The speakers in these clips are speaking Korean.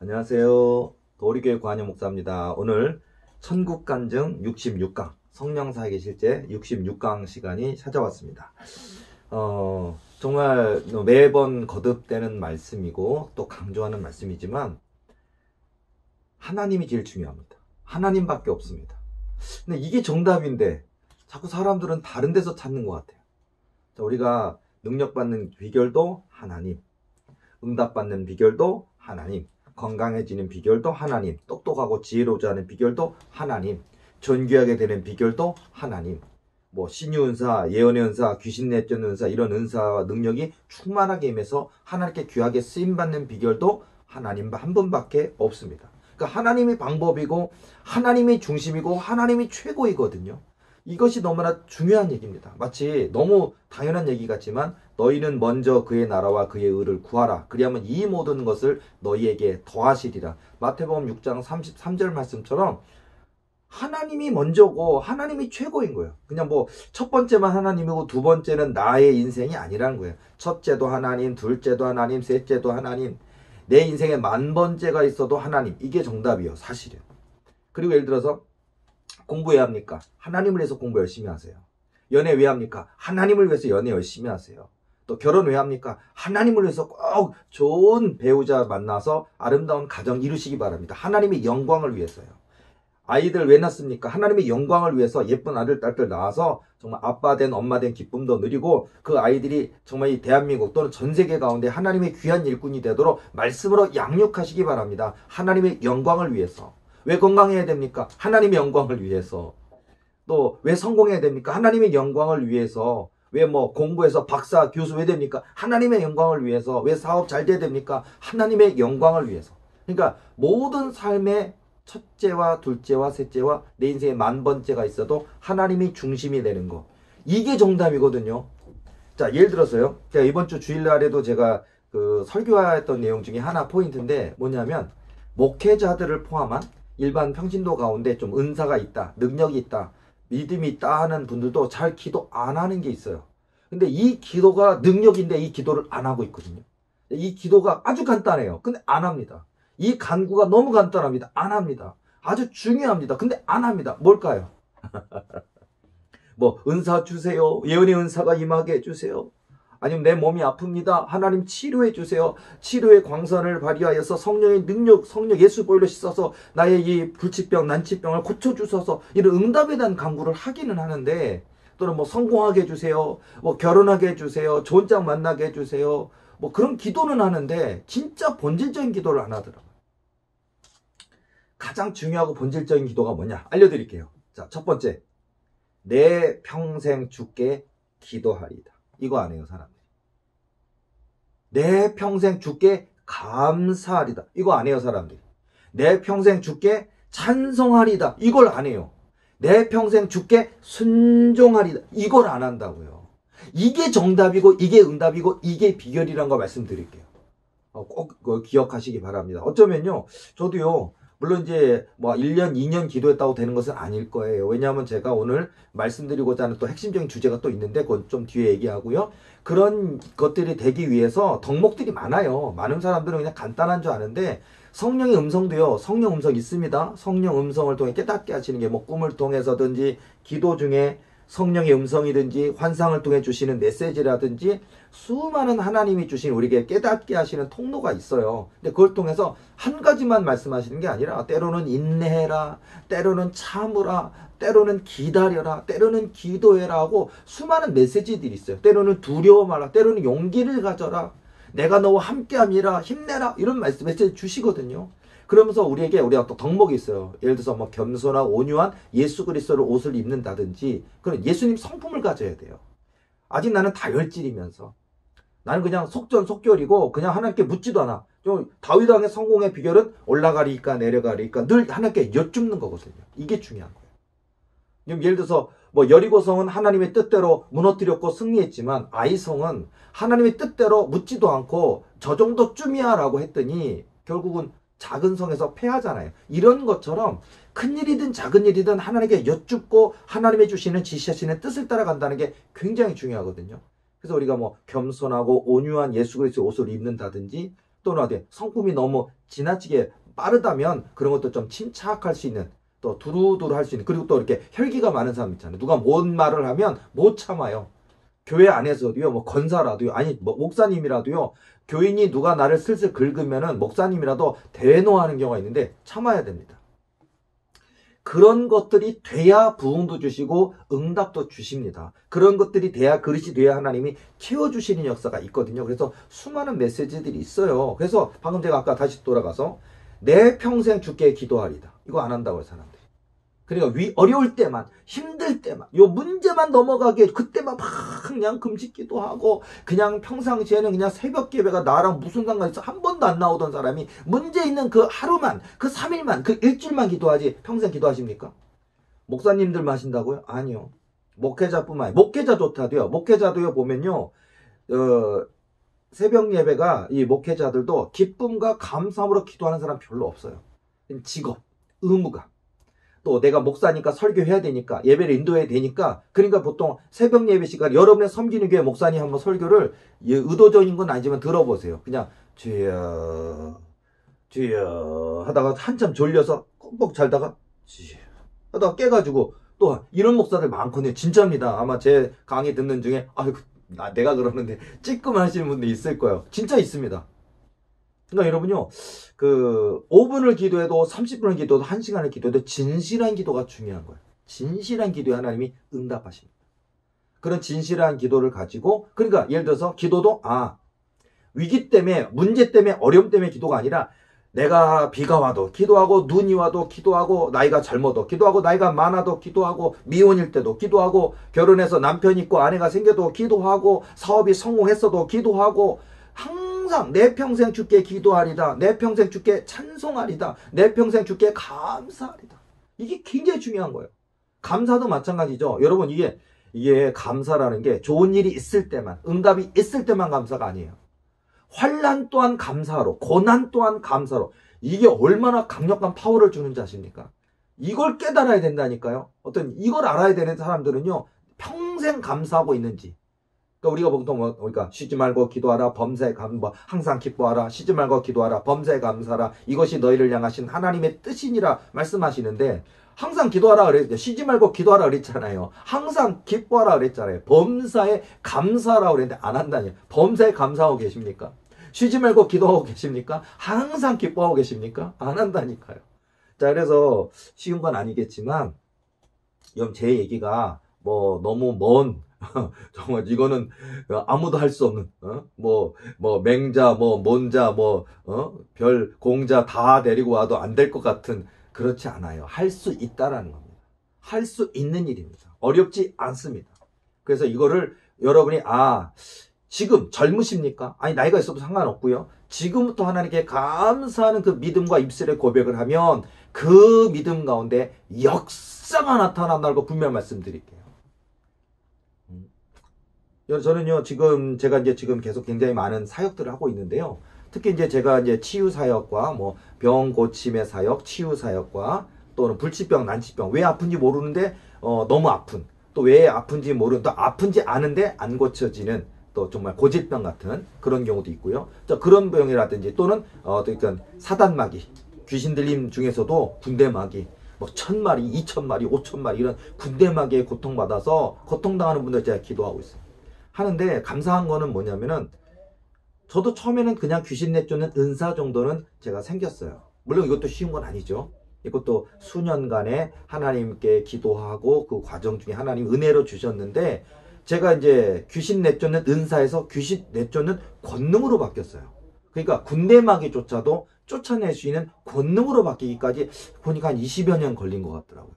안녕하세요. 도리교회 관여 목사입니다. 오늘 천국간증 66강 성령사역의 실제 66강 시간이 찾아왔습니다. 정말 매번 거듭되는 말씀이고 또 강조하는 말씀이지만 하나님이 제일 중요합니다. 하나님밖에 없습니다. 근데 이게 정답인데 자꾸 사람들은 다른 데서 찾는 것 같아요. 자, 우리가 능력받는 비결도 하나님, 응답받는 비결도 하나님, 건강해지는 비결도 하나님, 똑똑하고 지혜로워져 하는 비결도 하나님, 존귀하게 되는 비결도 하나님, 뭐 신유 은사, 예언의 은사, 귀신 내쫓는 은사, 이런 은사와 능력이 충만하게 임해서 하나님께 귀하게 쓰임받는 비결도 하나님 한 분밖에 없습니다. 그러니까 하나님이 방법이고 하나님이 중심이고 하나님이 최고이거든요. 이것이 너무나 중요한 얘기입니다. 마치 너무 당연한 얘기 같지만 너희는 먼저 그의 나라와 그의 의를 구하라. 그리하면 이 모든 것을 너희에게 더하시리라. 마태복음 6장 33절 말씀처럼 하나님이 먼저고 하나님이 최고인 거예요. 그냥 뭐 첫 번째만 하나님이고 두 번째는 나의 인생이 아니라는 거예요. 첫째도 하나님, 둘째도 하나님, 셋째도 하나님. 내 인생에 만 번째가 있어도 하나님. 이게 정답이에요, 사실은. 그리고 예를 들어서 공부 왜 합니까? 하나님을 위해서 공부 열심히 하세요. 연애 왜 합니까? 하나님을 위해서 연애 열심히 하세요. 또 결혼 왜 합니까? 하나님을 위해서 꼭 좋은 배우자 만나서 아름다운 가정 이루시기 바랍니다. 하나님의 영광을 위해서요. 아이들 왜 낳습니까? 하나님의 영광을 위해서 예쁜 아들, 딸들 낳아서 정말 아빠 된 엄마 된 기쁨도 누리고 그 아이들이 정말 이 대한민국 또는 전 세계 가운데 하나님의 귀한 일꾼이 되도록 말씀으로 양육하시기 바랍니다. 하나님의 영광을 위해서. 왜 건강해야 됩니까? 하나님의 영광을 위해서. 또 왜 성공해야 됩니까? 하나님의 영광을 위해서. 왜 뭐 공부해서 박사, 교수 왜 됩니까? 하나님의 영광을 위해서. 왜 사업 잘 돼야 됩니까? 하나님의 영광을 위해서. 그러니까 모든 삶의 첫째와 둘째와 셋째와 내 인생에 만 번째가 있어도 하나님이 중심이 되는 거. 이게 정답이거든요. 자, 예를 들어서요. 제가 이번 주 주일날에도 제가 설교했던 내용 중에 하나 포인트인데 뭐냐면 목회자들을 포함한 일반 평신도 가운데 좀 은사가 있다, 능력이 있다, 믿음이 있다 하는 분들도 잘 기도 안 하는 게 있어요. 근데 이 기도가 능력인데 이 기도를 안 하고 있거든요. 이 기도가 아주 간단해요. 근데 안 합니다. 이 간구가 너무 간단합니다. 안 합니다. 아주 중요합니다. 근데 안 합니다. 뭘까요? 뭐 은사 주세요. 예언의 은사가 임하게 해주세요. 아니면 내 몸이 아픕니다. 하나님 치료해 주세요. 치료의 광선을 발휘하여서 성령의 능력, 성령 예수 보혈로 씻어서 나의 이 불치병, 난치병을 고쳐주셔서 이런 응답에 대한 간구를 하기는 하는데 또는 뭐 성공하게 해주세요. 뭐 결혼하게 해주세요. 좋은 짝 만나게 해주세요. 뭐 그런 기도는 하는데 진짜 본질적인 기도를 안 하더라고요. 가장 중요하고 본질적인 기도가 뭐냐? 알려드릴게요. 자, 첫 번째. 내 평생 주께 기도하리이다. 이거 안 해요, 사람들이. 내 평생 주께 감사하리다. 이거 안 해요, 사람들이. 내 평생 주께 찬송하리다. 이걸 안 해요. 내 평생 주께 순종하리다. 이걸 안 한다고요. 이게 정답이고 이게 응답이고 이게 비결이란 거 말씀드릴게요. 꼭 기억하시기 바랍니다. 어쩌면요, 저도요, 물론 이제 뭐 1년, 2년 기도했다고 되는 것은 아닐 거예요. 왜냐하면 제가 오늘 말씀드리고자 하는 또 핵심적인 주제가 또 있는데 그건 좀 뒤에 얘기하고요. 그런 것들이 되기 위해서 덕목들이 많아요. 많은 사람들은 그냥 간단한 줄 아는데 성령의 음성도요. 성령 음성 있습니다. 성령 음성을 통해 깨닫게 하시는 게 뭐 꿈을 통해서든지 기도 중에 성령의 음성이든지 환상을 통해 주시는 메시지라든지 수많은 하나님이 주신 우리에게 깨닫게 하시는 통로가 있어요. 근데 그걸 통해서 한 가지만 말씀하시는 게 아니라 때로는 인내해라, 때로는 참으라, 때로는 기다려라, 때로는 기도해라 하고 수많은 메시지들이 있어요. 때로는 두려워 말라, 때로는 용기를 가져라, 내가 너와 함께함이라, 힘내라, 이런 메시지 주시거든요. 그러면서 우리가 또 덕목이 있어요. 예를 들어서 뭐 겸손하고 온유한 예수 그리스도의 옷을 입는다든지 그런 예수님 성품을 가져야 돼요. 아직 나는 다혈질이면서 나는 그냥 속전속결이고 그냥 하나님께 묻지도 않아. 좀 다윗 왕의 성공의 비결은 올라가리까 내려가리까 늘 하나님께 여쭙는 거거든요. 이게 중요한 거예요. 예를 들어서 뭐 여리고성은 하나님의 뜻대로 무너뜨렸고 승리했지만 아이성은 하나님의 뜻대로 묻지도 않고 저 정도쯤이야라고 했더니 결국은 작은 성에서 패하잖아요. 이런 것처럼 큰 일이든 작은 일이든 하나님께 여쭙고 하나님의 주시는 지시하시는 뜻을 따라간다는 게 굉장히 중요하거든요. 그래서 우리가 뭐 겸손하고 온유한 예수 그리스도의 옷을 입는다든지 또는 어디 성품이 너무 지나치게 빠르다면 그런 것도 좀 침착할 수 있는, 또 두루두루 할 수 있는, 그리고 또 이렇게 혈기가 많은 사람 있잖아요. 누가 뭔 말을 하면 못 참아요. 교회 안에서도요, 뭐 권사라도요, 아니 뭐 목사님이라도요, 교인이 누가 나를 슬슬 긁으면은 목사님이라도 대노하는 경우가 있는데 참아야 됩니다. 그런 것들이 돼야 부흥도 주시고 응답도 주십니다. 그런 것들이 돼야, 그릇이 돼야 하나님이 채워주시는 역사가 있거든요. 그래서 수많은 메시지들이 있어요. 그래서 방금 제가 아까 다시 돌아가서 내 평생 주께 기도하리다, 이거 안 한다고요, 사람들이. 그러니까 어려울 때만, 힘들 때만, 요 문제만 넘어가게, 그때만 막 그냥 금식 기도하고, 그냥 평상시에는 그냥 새벽 예배가 나랑 무슨 상관이 있어? 한 번도 안 나오던 사람이 문제 있는 그 하루만, 그 3일만, 그 일주일만 기도하지 평생 기도하십니까? 목사님들만 하신다고요? 아니요. 목회자뿐만 아니라, 목회자조차도요, 목회자도요, 보면요, 새벽 예배가, 이 목회자들도 기쁨과 감사함으로 기도하는 사람 별로 없어요. 직업, 의무가. 또 내가 목사니까 설교해야 되니까, 예배를 인도해야 되니까, 그러니까 보통 새벽 예배 시간, 여러분의 섬기는 교회 목사님 한번 설교를, 의도적인 건 아니지만 들어보세요. 그냥 주여 주여 하다가 한참 졸려서 꼭꼭 잘다가 주여 하다가 깨가지고, 또 이런 목사들 많거든요. 진짜입니다. 아마 제 강의 듣는 중에 아이고 내가 그러는데 찌끔 하시는 분들 있을 거예요. 진짜 있습니다. 그러니까 여러분요, 그 5분을 기도해도 30분을 기도해도 1시간을 기도해도 진실한 기도가 중요한 거예요. 진실한 기도에 하나님이 응답하십니다. 그런 진실한 기도를 가지고, 그러니까 예를 들어서 기도도 위기 때문에, 문제 때문에, 어려움 때문에 기도가 아니라, 내가 비가 와도 기도하고, 눈이 와도 기도하고, 나이가 젊어도 기도하고, 나이가 많아도 기도하고, 미혼일 때도 기도하고, 결혼해서 남편 있고 아내가 생겨도 기도하고, 사업이 성공했어도 기도하고, 항상 내 평생 주께 기도하리다, 내 평생 주께 찬송하리다, 내 평생 주께 감사하리다. 이게 굉장히 중요한 거예요. 감사도 마찬가지죠. 여러분, 이게 감사라는 게 좋은 일이 있을 때만, 응답이 있을 때만 감사가 아니에요. 환난 또한 감사로, 고난 또한 감사로. 이게 얼마나 강력한 파워를 주는지 아십니까? 이걸 깨달아야 된다니까요. 이걸 알아야 되는 사람들은요, 평생 감사하고 있는지. 그러니까 우리가 보통 그러니까 쉬지 말고 기도하라, 범사에 항상 기뻐하라, 쉬지 말고 기도하라, 범사에 감사하라, 이것이 너희를 향하신 하나님의 뜻이니라 말씀하시는데, 항상 기도하라 그랬죠. 쉬지 말고 기도하라 그랬잖아요. 항상 기뻐하라 그랬잖아요. 범사에 감사하라 그랬는데 안 한다니요. 범사에 감사하고 계십니까? 쉬지 말고 기도하고 계십니까? 항상 기뻐하고 계십니까? 안 한다니까요. 자, 그래서 쉬운 건 아니겠지만, 제 얘기가 뭐 너무 먼, 정말 이거는 아무도 할 수 없는, 맹자, 몬자, 별, 공자 다 데리고 와도 안 될 것 같은, 그렇지 않아요. 할 수 있다라는 겁니다. 할 수 있는 일입니다. 어렵지 않습니다. 그래서 이거를 여러분이, 지금 젊으십니까? 아니, 나이가 있어도 상관없고요. 지금부터 하나님께 감사하는 그 믿음과 입술의 고백을 하면 그 믿음 가운데 역사가 나타난다고 분명히 말씀드릴게요. 저는요, 제가 지금 계속 굉장히 많은 사역들을 하고 있는데요. 특히 이제 제가 치유 사역과 병 고침의 사역, 치유 사역과 또는 불치병, 난치병, 왜 아픈지 모르는데 너무 아픈, 또 왜 아픈지 모르는, 또 아픈지 아는데 안 고쳐지는, 또 정말 고질병 같은 그런 경우도 있고요. 그런 병이라든지 또는 그러니까 사단마귀, 귀신 들림 중에서도 군대마귀, 1000마리, 2000마리, 5000마리 이런 군대마귀에 고통받아서 고통당하는 분들 제가 기도하고 있어요. 하는데 감사한 거는 뭐냐면은, 저도 처음에는 그냥 귀신 내쫓는 은사 정도는 제가 생겼어요. 물론 이것도 쉬운 건 아니죠. 이것도 수년간의 하나님께 기도하고 그 과정 중에 하나님 은혜로 주셨는데, 제가 이제 귀신 내쫓는 은사에서 귀신 내쫓는 권능으로 바뀌었어요. 그러니까 군대마귀조차도 쫓아낼 수 있는 권능으로 바뀌기까지 보니까 한 20여 년 걸린 것 같더라고요.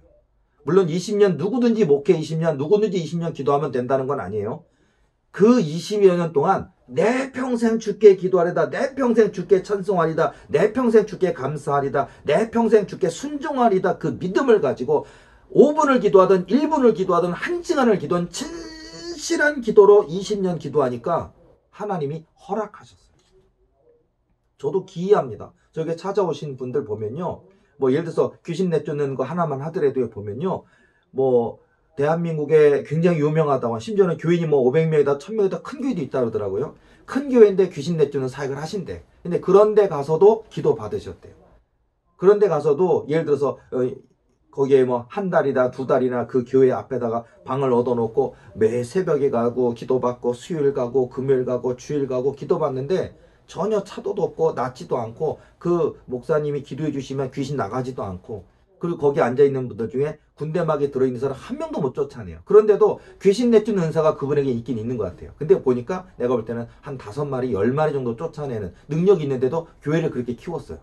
물론 20년 누구든지 목회 20년, 누구든지 20년 기도하면 된다는 건 아니에요. 그 20여 년 동안 내 평생 주께 기도하리다, 내 평생 주께 찬송하리다, 내 평생 주께 감사하리다, 내 평생 주께 순종하리다, 그 믿음을 가지고 5분을 기도하든 1분을 기도하든 1시간을 기도하든 진실한 기도로 20년 기도하니까 하나님이 허락하셨어요. 저도 기이합니다. 저에게 찾아오신 분들 보면요, 예를 들어서 귀신 내쫓는 거 하나만 하더라도 보면요, 대한민국에 굉장히 유명하다고, 심지어는 교인이 뭐 500명이다 1000명이다 큰 교회도 있다 그러더라고요. 큰 교회인데 귀신 내쫓는 사역을 하신대. 근데 그런데 가서도 기도 받으셨대요. 그런데 가서도 예를 들어서 거기에 뭐 한 달이나 두 달이나 그 교회 앞에다가 방을 얻어놓고 매 새벽에 가고 기도받고 수요일 가고 금요일 가고 주일 가고 기도받는데 전혀 차도도 없고 낫지도 않고, 그 목사님이 기도해 주시면 귀신 나가지도 않고, 그리고 거기 앉아있는 분들 중에 군대막에 들어있는 사람 한 명도 못 쫓아내요. 그런데도 귀신 내쫓는 은사가 그분에게 있긴 있는 것 같아요. 근데 보니까 내가 볼 때는 한 5마리 10마리 정도 쫓아내는 능력이 있는데도 교회를 그렇게 키웠어요.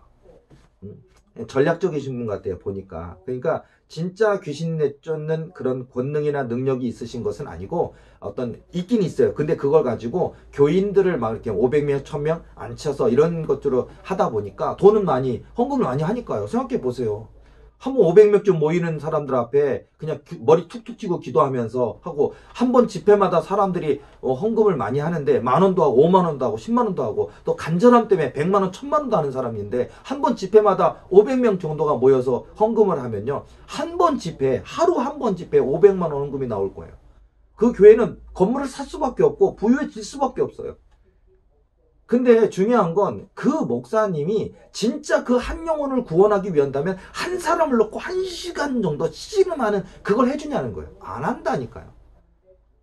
전략적이신 분 같아요, 보니까. 그러니까 진짜 귀신 내쫓는 그런 권능이나 능력이 있으신 것은 아니고 어떤 있긴 있어요. 근데 그걸 가지고 교인들을 막 이렇게 500명, 1000명 앉혀서 이런 것들을 하다 보니까 돈은 많이, 헌금을 많이 하니까요. 생각해 보세요. 한번 500명쯤 모이는 사람들 앞에 그냥 머리 툭툭 치고 기도하면서 하고, 한 번 집회마다 사람들이 헌금을 많이 하는데 10,000원도 하고 50,000원도 하고 10만원도 하고, 또 간절함 때문에 100만원, 1000만원도 하는 사람인데 한 번 집회마다 500명 정도가 모여서 헌금을 하면요, 한 번 집회, 하루 한 번 집회에 500만원 헌금이 나올 거예요. 그 교회는 건물을 살 수밖에 없고 부유해질 수밖에 없어요. 근데 중요한 건 그 목사님이 진짜 그 한 영혼을 구원하기 위한다면 한 사람을 놓고 1시간 정도 씨름하는 그걸 해주냐는 거예요. 안 한다니까요.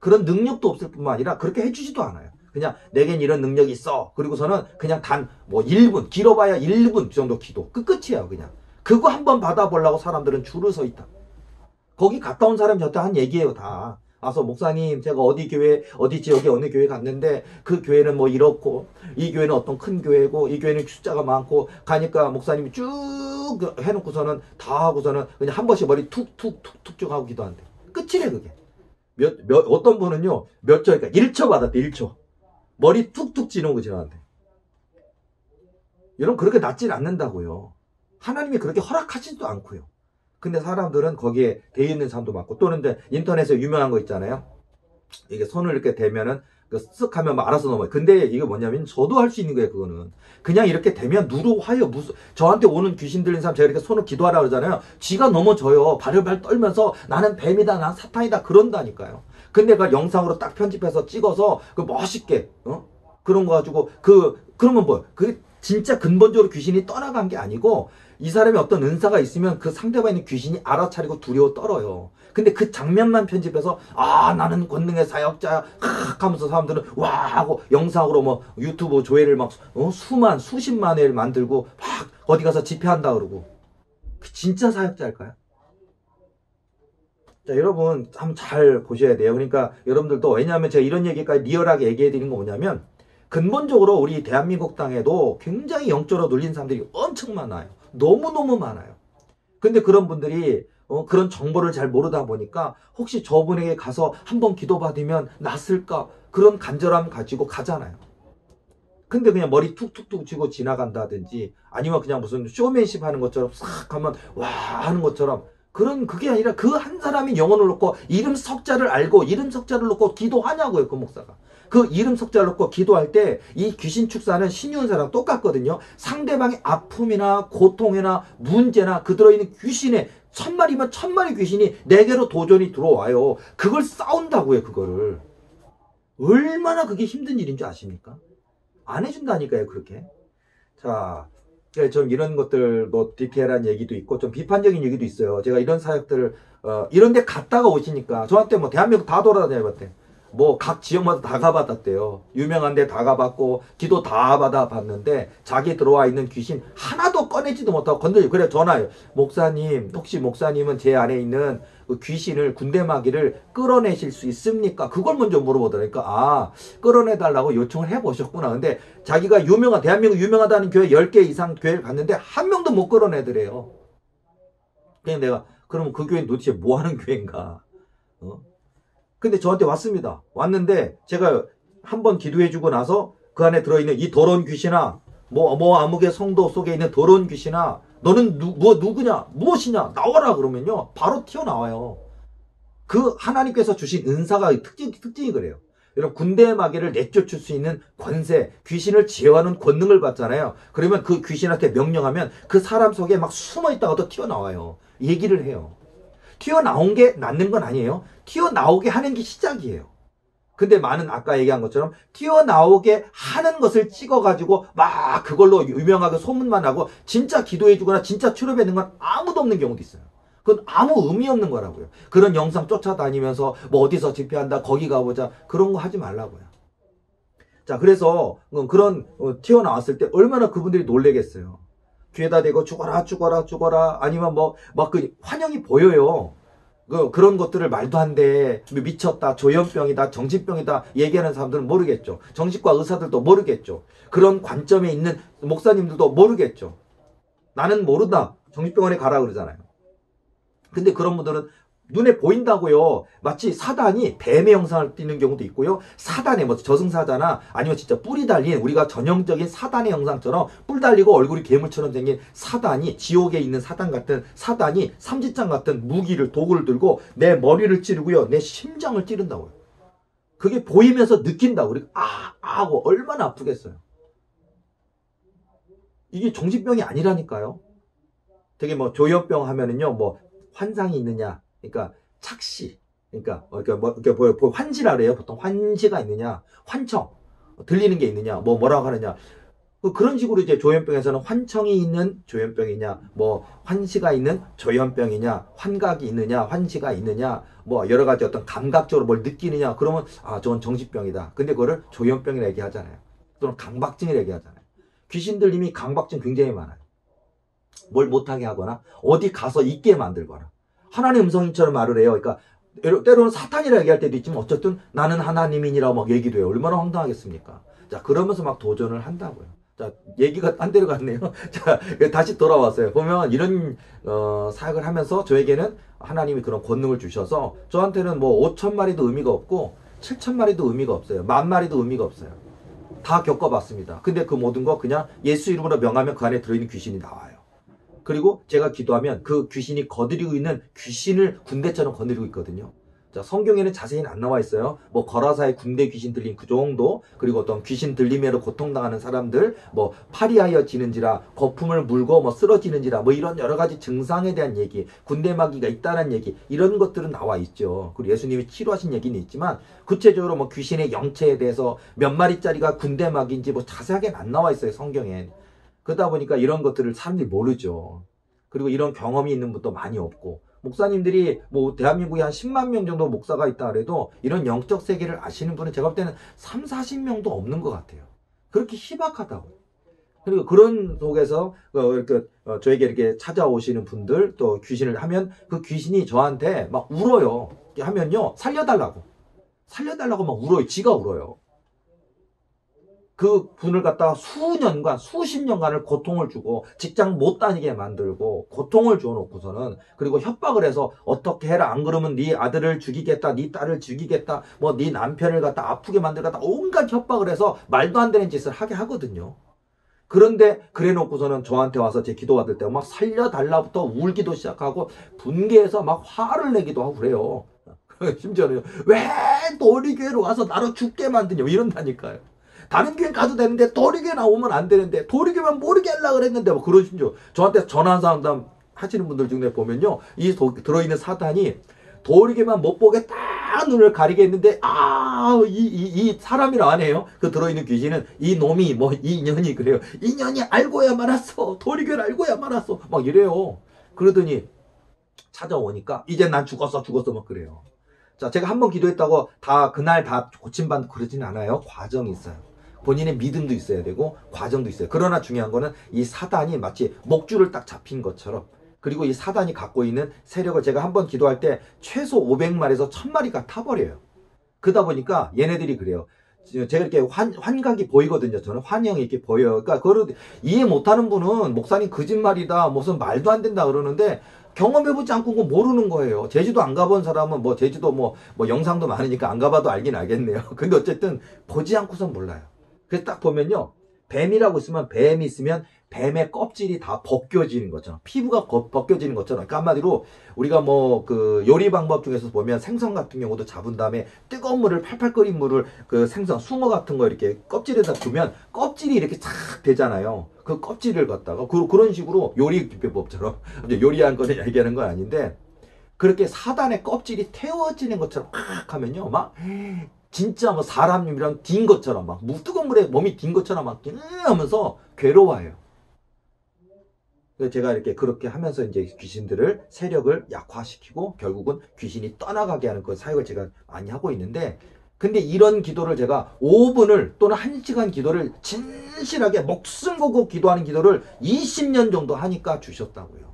그런 능력도 없을 뿐만 아니라 그렇게 해주지도 않아요. 그냥 내겐 이런 능력이 있어. 그리고서는 그냥 단 뭐 1분, 길어봐야 1분 정도 기도. 끝이에요, 그냥. 그거 한번 받아보려고 사람들은 줄을 서 있다. 거기 갔다 온 사람이 저한테 한 얘기예요, 다. 와서 목사님, 제가 어디 교회, 어디 지역에 어느 교회 갔는데 그 교회는 뭐 이렇고, 이 교회는 어떤 큰 교회고, 이 교회는 숫자가 많고, 가니까 목사님이 쭉 해놓고서는 다 하고서는 그냥 한 번씩 머리 툭툭툭툭 쭉 하고 기도한대. 끝이래, 그게. 어떤 분은요, 몇 초, 그러니까 1초 받았대, 1초. 머리 툭툭 지르고 지나간대. 여러분, 그렇게 낫질 않는다고요. 하나님이 그렇게 허락하지도 않고요. 근데 사람들은 거기에 돼 있는 사람도 많고, 또는 이제 인터넷에 유명한 거 있잖아요. 이게 손을 이렇게 대면은 쓱 하면 막 알아서 넘어요. 근데 이게 뭐냐면 저도 할 수 있는 거예요, 그거는. 그냥 이렇게 되면 누르화요. 무슨 저한테 오는 귀신 들린 사람 제가 이렇게 손을 기도하라 그러잖아요. 쥐가 넘어져요. 발을 떨면서 나는 뱀이다, 난 사탄이다 그런다니까요. 근데 그걸 영상으로 딱 편집해서 찍어서 그 멋있게 그런 거 가지고 그러면 뭐예요? 그게 진짜 근본적으로 귀신이 떠나간 게 아니고, 이 사람이 어떤 은사가 있으면 그 상대방에 있는 귀신이 알아차리고 두려워 떨어요. 근데 그 장면만 편집해서 나는 권능의 사역자야 하면서 사람들은 와 하고 영상으로 뭐 유튜브 조회를 막 수십만 회를 만들고 막 어디 가서 집회한다 그러고, 진짜 사역자일까요? 자, 여러분 한번 잘 보셔야 돼요. 그러니까 여러분들도, 왜냐하면 제가 이런 얘기까지 리얼하게 얘기해 드리는 거 뭐냐면, 근본적으로 우리 대한민국 땅에도 굉장히 영적으로 눌린 사람들이 엄청 많아요. 너무너무 많아요. 근데 그런 분들이 그런 정보를 잘 모르다 보니까 혹시 저분에게 가서 한번 기도받으면 낫을까, 그런 간절함 가지고 가잖아요. 근데 그냥 머리 툭툭툭 치고 지나간다든지, 아니면 그냥 무슨 쇼맨십 하는 것처럼 싹 하면 와 하는 것처럼, 그게 아니라 그 한 사람이 영혼을 놓고 이름 석자를 알고 이름 석자를 놓고 기도하냐고요, 그 목사가. 그 이름 석자를 놓고 기도할 때 이 귀신 축사는 신유은사랑 똑같거든요. 상대방의 아픔이나 고통이나 문제나 그 들어있는 귀신의 1000마리면 1000마리 귀신이 내게로 도전이 들어와요. 그걸 싸운다고요, 그거를. 얼마나 그게 힘든 일인 줄 아십니까? 안 해준다니까요, 그렇게. 자, 좀 이런 것들, 뭐, DPL한 얘기도 있고, 좀 비판적인 얘기도 있어요. 제가 이런 사역들을, 이런 데 갔다가 오시니까, 저한테 뭐, 대한민국 다 돌아다녀봤대. 뭐, 각 지역마다 다 가봤댔대요. 유명한 데 다 가봤고, 기도 다 받아봤는데, 자기 들어와 있는 귀신 하나도 꺼내지도 못하고 건들려. 그래, 전화해요. 목사님, 혹시 목사님은 제 안에 있는 그 귀신을, 군대마귀를 끌어내실 수 있습니까? 그걸 먼저 물어보더라니까. 끌어내달라고 요청을 해보셨구나. 근데 자기가 대한민국 유명하다는 교회 10개 이상 교회를 갔는데 한 명도 못 끌어내더래요. 그냥 내가, 그러면 그 교회는 도대체 뭐 하는 교회인가? 근데 저한테 왔습니다. 왔는데 제가 한번 기도해주고 나서 그 안에 들어있는 이 더러운 귀신아, 뭐 아무개 성도 속에 있는 더러운 귀신아, 너는 누구냐? 무엇이냐? 나와라! 그러면요, 바로 튀어나와요. 그 하나님께서 주신 은사가 특징이 그래요. 여러분, 군대의 마귀를 내쫓을 수 있는 권세, 귀신을 제어하는 권능을 받잖아요. 그러면 그 귀신한테 명령하면 그 사람 속에 막 숨어 있다가도 튀어나와요. 얘기를 해요. 튀어나온 게 낫는 건 아니에요. 튀어나오게 하는 게 시작이에요. 근데 많은 아까 얘기한 것처럼 튀어나오게 하는 것을 찍어가지고 막 그걸로 유명하게 소문만 하고 진짜 기도해주거나 진짜 출입하는 건 아무도 없는 경우도 있어요. 그건 아무 의미 없는 거라고요. 그런 영상 쫓아다니면서 뭐 어디서 집회한다 거기 가보자 그런 거 하지 말라고요. 자, 그래서 그런 튀어나왔을 때 얼마나 그분들이 놀래겠어요. 귀에다 대고 죽어라 죽어라 죽어라 아니면 뭐 막 그 환영이 보여요. 그런 것들을 말도 안 돼. 미쳤다. 조현병이다. 정신병이다. 얘기하는 사람들은 모르겠죠. 정신과 의사들도 모르겠죠. 그런 관점에 있는 목사님들도 모르겠죠. 나는 모른다. 정신병원에 가라 그러잖아요. 근데 그런 분들은 눈에 보인다고요. 마치 사단이 뱀의 형상을 띠는 경우도 있고요. 사단의 뭐 저승사자나 아니면 진짜 뿔이 달린 우리가 전형적인 사단의 형상처럼 뿔 달리고 얼굴이 괴물처럼 생긴 사단이 지옥에 있는 사단 같은 사단이 삼지창 같은 무기를 도구를 들고 내 머리를 찌르고요. 내 심장을 찌른다고요. 그게 보이면서 느낀다고. 우리가 하고 얼마나 아프겠어요. 이게 정신병이 아니라니까요. 되게 뭐 조현병 하면은요. 뭐 환상이 있느냐. 그러니까 착시, 그러니까 환시라 그래요. 보통 환시가 있느냐, 환청, 들리는 게 있느냐, 뭐라고 하느냐. 그런 식으로 이제 조현병에서는 환청이 있는 조현병이냐, 뭐 환시가 있는 조현병이냐, 환각이 있느냐, 환시가 있느냐, 뭐 여러 가지 어떤 감각적으로 뭘 느끼느냐. 그러면 저건 정신병이다. 근데 그거를 조현병이라 얘기하잖아요. 또는 강박증이라 얘기하잖아요. 귀신들 이미 강박증 굉장히 많아요. 뭘 못하게 하거나 어디 가서 있게 만들거나. 하나님 음성인처럼 말을 해요. 그러니까 때로는 사탄이라 얘기할 때도 있지만 어쨌든 나는 하나님이니라고 막 얘기도 해요. 얼마나 황당하겠습니까? 자, 그러면서 막 도전을 한다고요. 자, 얘기가 딴 데로 갔네요. 자, 다시 돌아왔어요. 보면 이런 사역을 하면서 저에게는 하나님이 그런 권능을 주셔서 저한테는 뭐 5,000마리도 의미가 없고 7,000마리도 의미가 없어요. 10,000마리도 의미가 없어요. 다 겪어봤습니다. 근데 그 모든 거 그냥 예수 이름으로 명하면 그 안에 들어있는 귀신이 나와요. 그리고 제가 기도하면 그 귀신이 거느리고 있는 귀신을 군대처럼 거느리고 있거든요. 자, 성경에는 자세히는 안 나와 있어요. 뭐 거라사의 군대 귀신 들림 그 정도, 그리고 어떤 귀신 들림으로 고통당하는 사람들, 뭐 파리하여 지는지라, 거품을 물고 뭐 쓰러지는지라, 뭐 이런 여러 가지 증상에 대한 얘기, 군대 마귀가 있다는 얘기, 이런 것들은 나와 있죠. 그리고 예수님이 치료하신 얘기는 있지만 구체적으로 뭐 귀신의 영체에 대해서 몇 마리짜리가 군대 마귀인지 뭐 자세하게는 안 나와 있어요, 성경엔. 그러다 보니까 이런 것들을 사람들이 모르죠. 그리고 이런 경험이 있는 분도 많이 없고, 목사님들이 뭐 대한민국에 한 10만 명 정도 목사가 있다 그래도 이런 영적 세계를 아시는 분은 제가 볼 때는 3, 40명도 없는 것 같아요. 그렇게 희박하다고. 그리고 그런 속에서 저에게 이렇게 찾아오시는 분들, 또 귀신을 하면 그 귀신이 저한테 막 울어요. 이렇게 하면요, 살려달라고 막 울어요. 지가 울어요. 그 분을 갖다가 수년간, 수십 년간을 고통을 주고 직장 못 다니게 만들고 고통을 줘놓고서는, 그리고 협박을 해서 어떻게 해라, 안 그러면 네 아들을 죽이겠다, 네 딸을 죽이겠다, 뭐 네 남편을 갖다 아프게 만들겠다, 온갖 협박을 해서 말도 안 되는 짓을 하게 하거든요. 그런데 그래 놓고서는 저한테 와서 제 기도 받을 때 막 살려달라부터 울기도 시작하고 분개해서 막 화를 내기도 하고 그래요. 심지어는 왜 너희 교회로 와서 나로 죽게 만드냐 이런다니까요. 다른 교회 가도 되는데 도리교회 나오면 안 되는데, 도리교회만 모르게 하려고 그랬는데 뭐 그러신죠. 저한테 전화 상담 하시는 분들 중에 보면요, 이 들어있는 사탄이 도리교회만 못 보게 딱 눈을 가리게 했는데, 이 사람이라 안 해요. 그 들어있는 귀신은 이 놈이 뭐 이 인연이 그래요. 인연이 알고야 말았어. 도리교회를 알고야 말았어. 막 이래요. 그러더니 찾아오니까 이제 난 죽었어 막 그래요. 자, 제가 한번 기도했다고 그날 다 고침받고 그러지는 않아요. 과정이 있어요. 본인의 믿음도 있어야 되고 과정도 있어요. 그러나 중요한 거는 이 사단이 마치 목줄을 딱 잡힌 것처럼, 그리고 이 사단이 갖고 있는 세력을 제가 한번 기도할 때 최소 500마리에서 1000마리가 타버려요. 그러다 보니까 얘네들이 그래요. 제가 이렇게 환각이 보이거든요. 저는 환영이 이렇게 보여요. 그러니까 그걸 이해 못하는 분은 목사님 거짓말이다, 무슨 말도 안 된다 그러는데, 경험해보지 않고 그거 모르는 거예요. 제주도 안 가본 사람은 뭐 제주도 뭐 영상도 많으니까 안 가봐도 알긴 알겠네요. 근데 어쨌든 보지 않고선 몰라요. 그래서 딱 보면요, 뱀이라고 있으면, 뱀이 있으면 뱀의 껍질이 다 벗겨지는 것처럼, 피부가 벗겨지는 것처럼. 그러니까 한마디로 우리가 뭐 그 요리 방법 중에서 보면 생선 같은 경우도 잡은 다음에 뜨거운 물을 팔팔 끓인 물을 그 생선, 숭어 같은 거 이렇게 껍질에다 두면 껍질이 이렇게 착 되잖아요. 그 껍질을 갖다가 그런 식으로 요리 비법처럼, 요리한 거는 얘기하는 건 아닌데, 그렇게 사단의 껍질이 태워지는 것처럼 막 하면요, 막 진짜 뭐 사람이랑 딘 것처럼 막 뜨거운 물에 몸이 딘 것처럼 막 하면서 괴로워해요. 그래서 제가 이렇게 그렇게 하면서 이제 귀신들을 세력을 약화시키고 결국은 귀신이 떠나가게 하는 그 사역을 제가 많이 하고 있는데, 근데 이런 기도를 제가 5분을 또는 1시간 기도를 진실하게 목숨 걸고 기도하는 기도를 20년 정도 하니까 주셨다고요.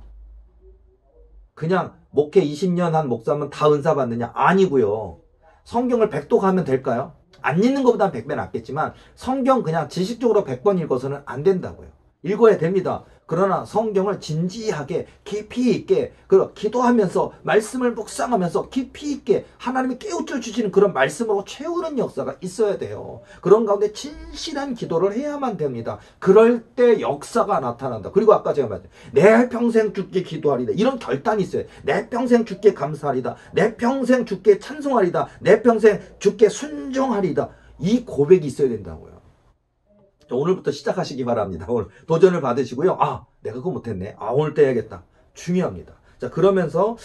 그냥 목회 20년 한 목사면 다 은사 받느냐? 아니고요. 성경을 100도 가면 될까요? 안 읽는 것보다는 100배 낫겠지만 성경 그냥 지식적으로 100번 읽어서는 안 된다고요. 읽어야 됩니다. 그러나 성경을 진지하게 깊이 있게 기도하면서 말씀을 묵상하면서 깊이 있게 하나님이 깨우쳐 주시는 그런 말씀으로 채우는 역사가 있어야 돼요. 그런 가운데 진실한 기도를 해야만 됩니다. 그럴 때 역사가 나타난다. 그리고 아까 제가 말했죠. 내 평생 주께 기도하리다. 이런 결단이 있어요. 내 평생 주께 감사하리다. 내 평생 주께 찬송하리다. 내 평생 주께 순종하리다. 이 고백이 있어야 된다고요. 오늘부터 시작하시기 바랍니다. 오늘 도전을 받으시고요. 아, 내가 그거 못했네. 아, 오늘도 해야겠다. 중요합니다. 자, 그러면서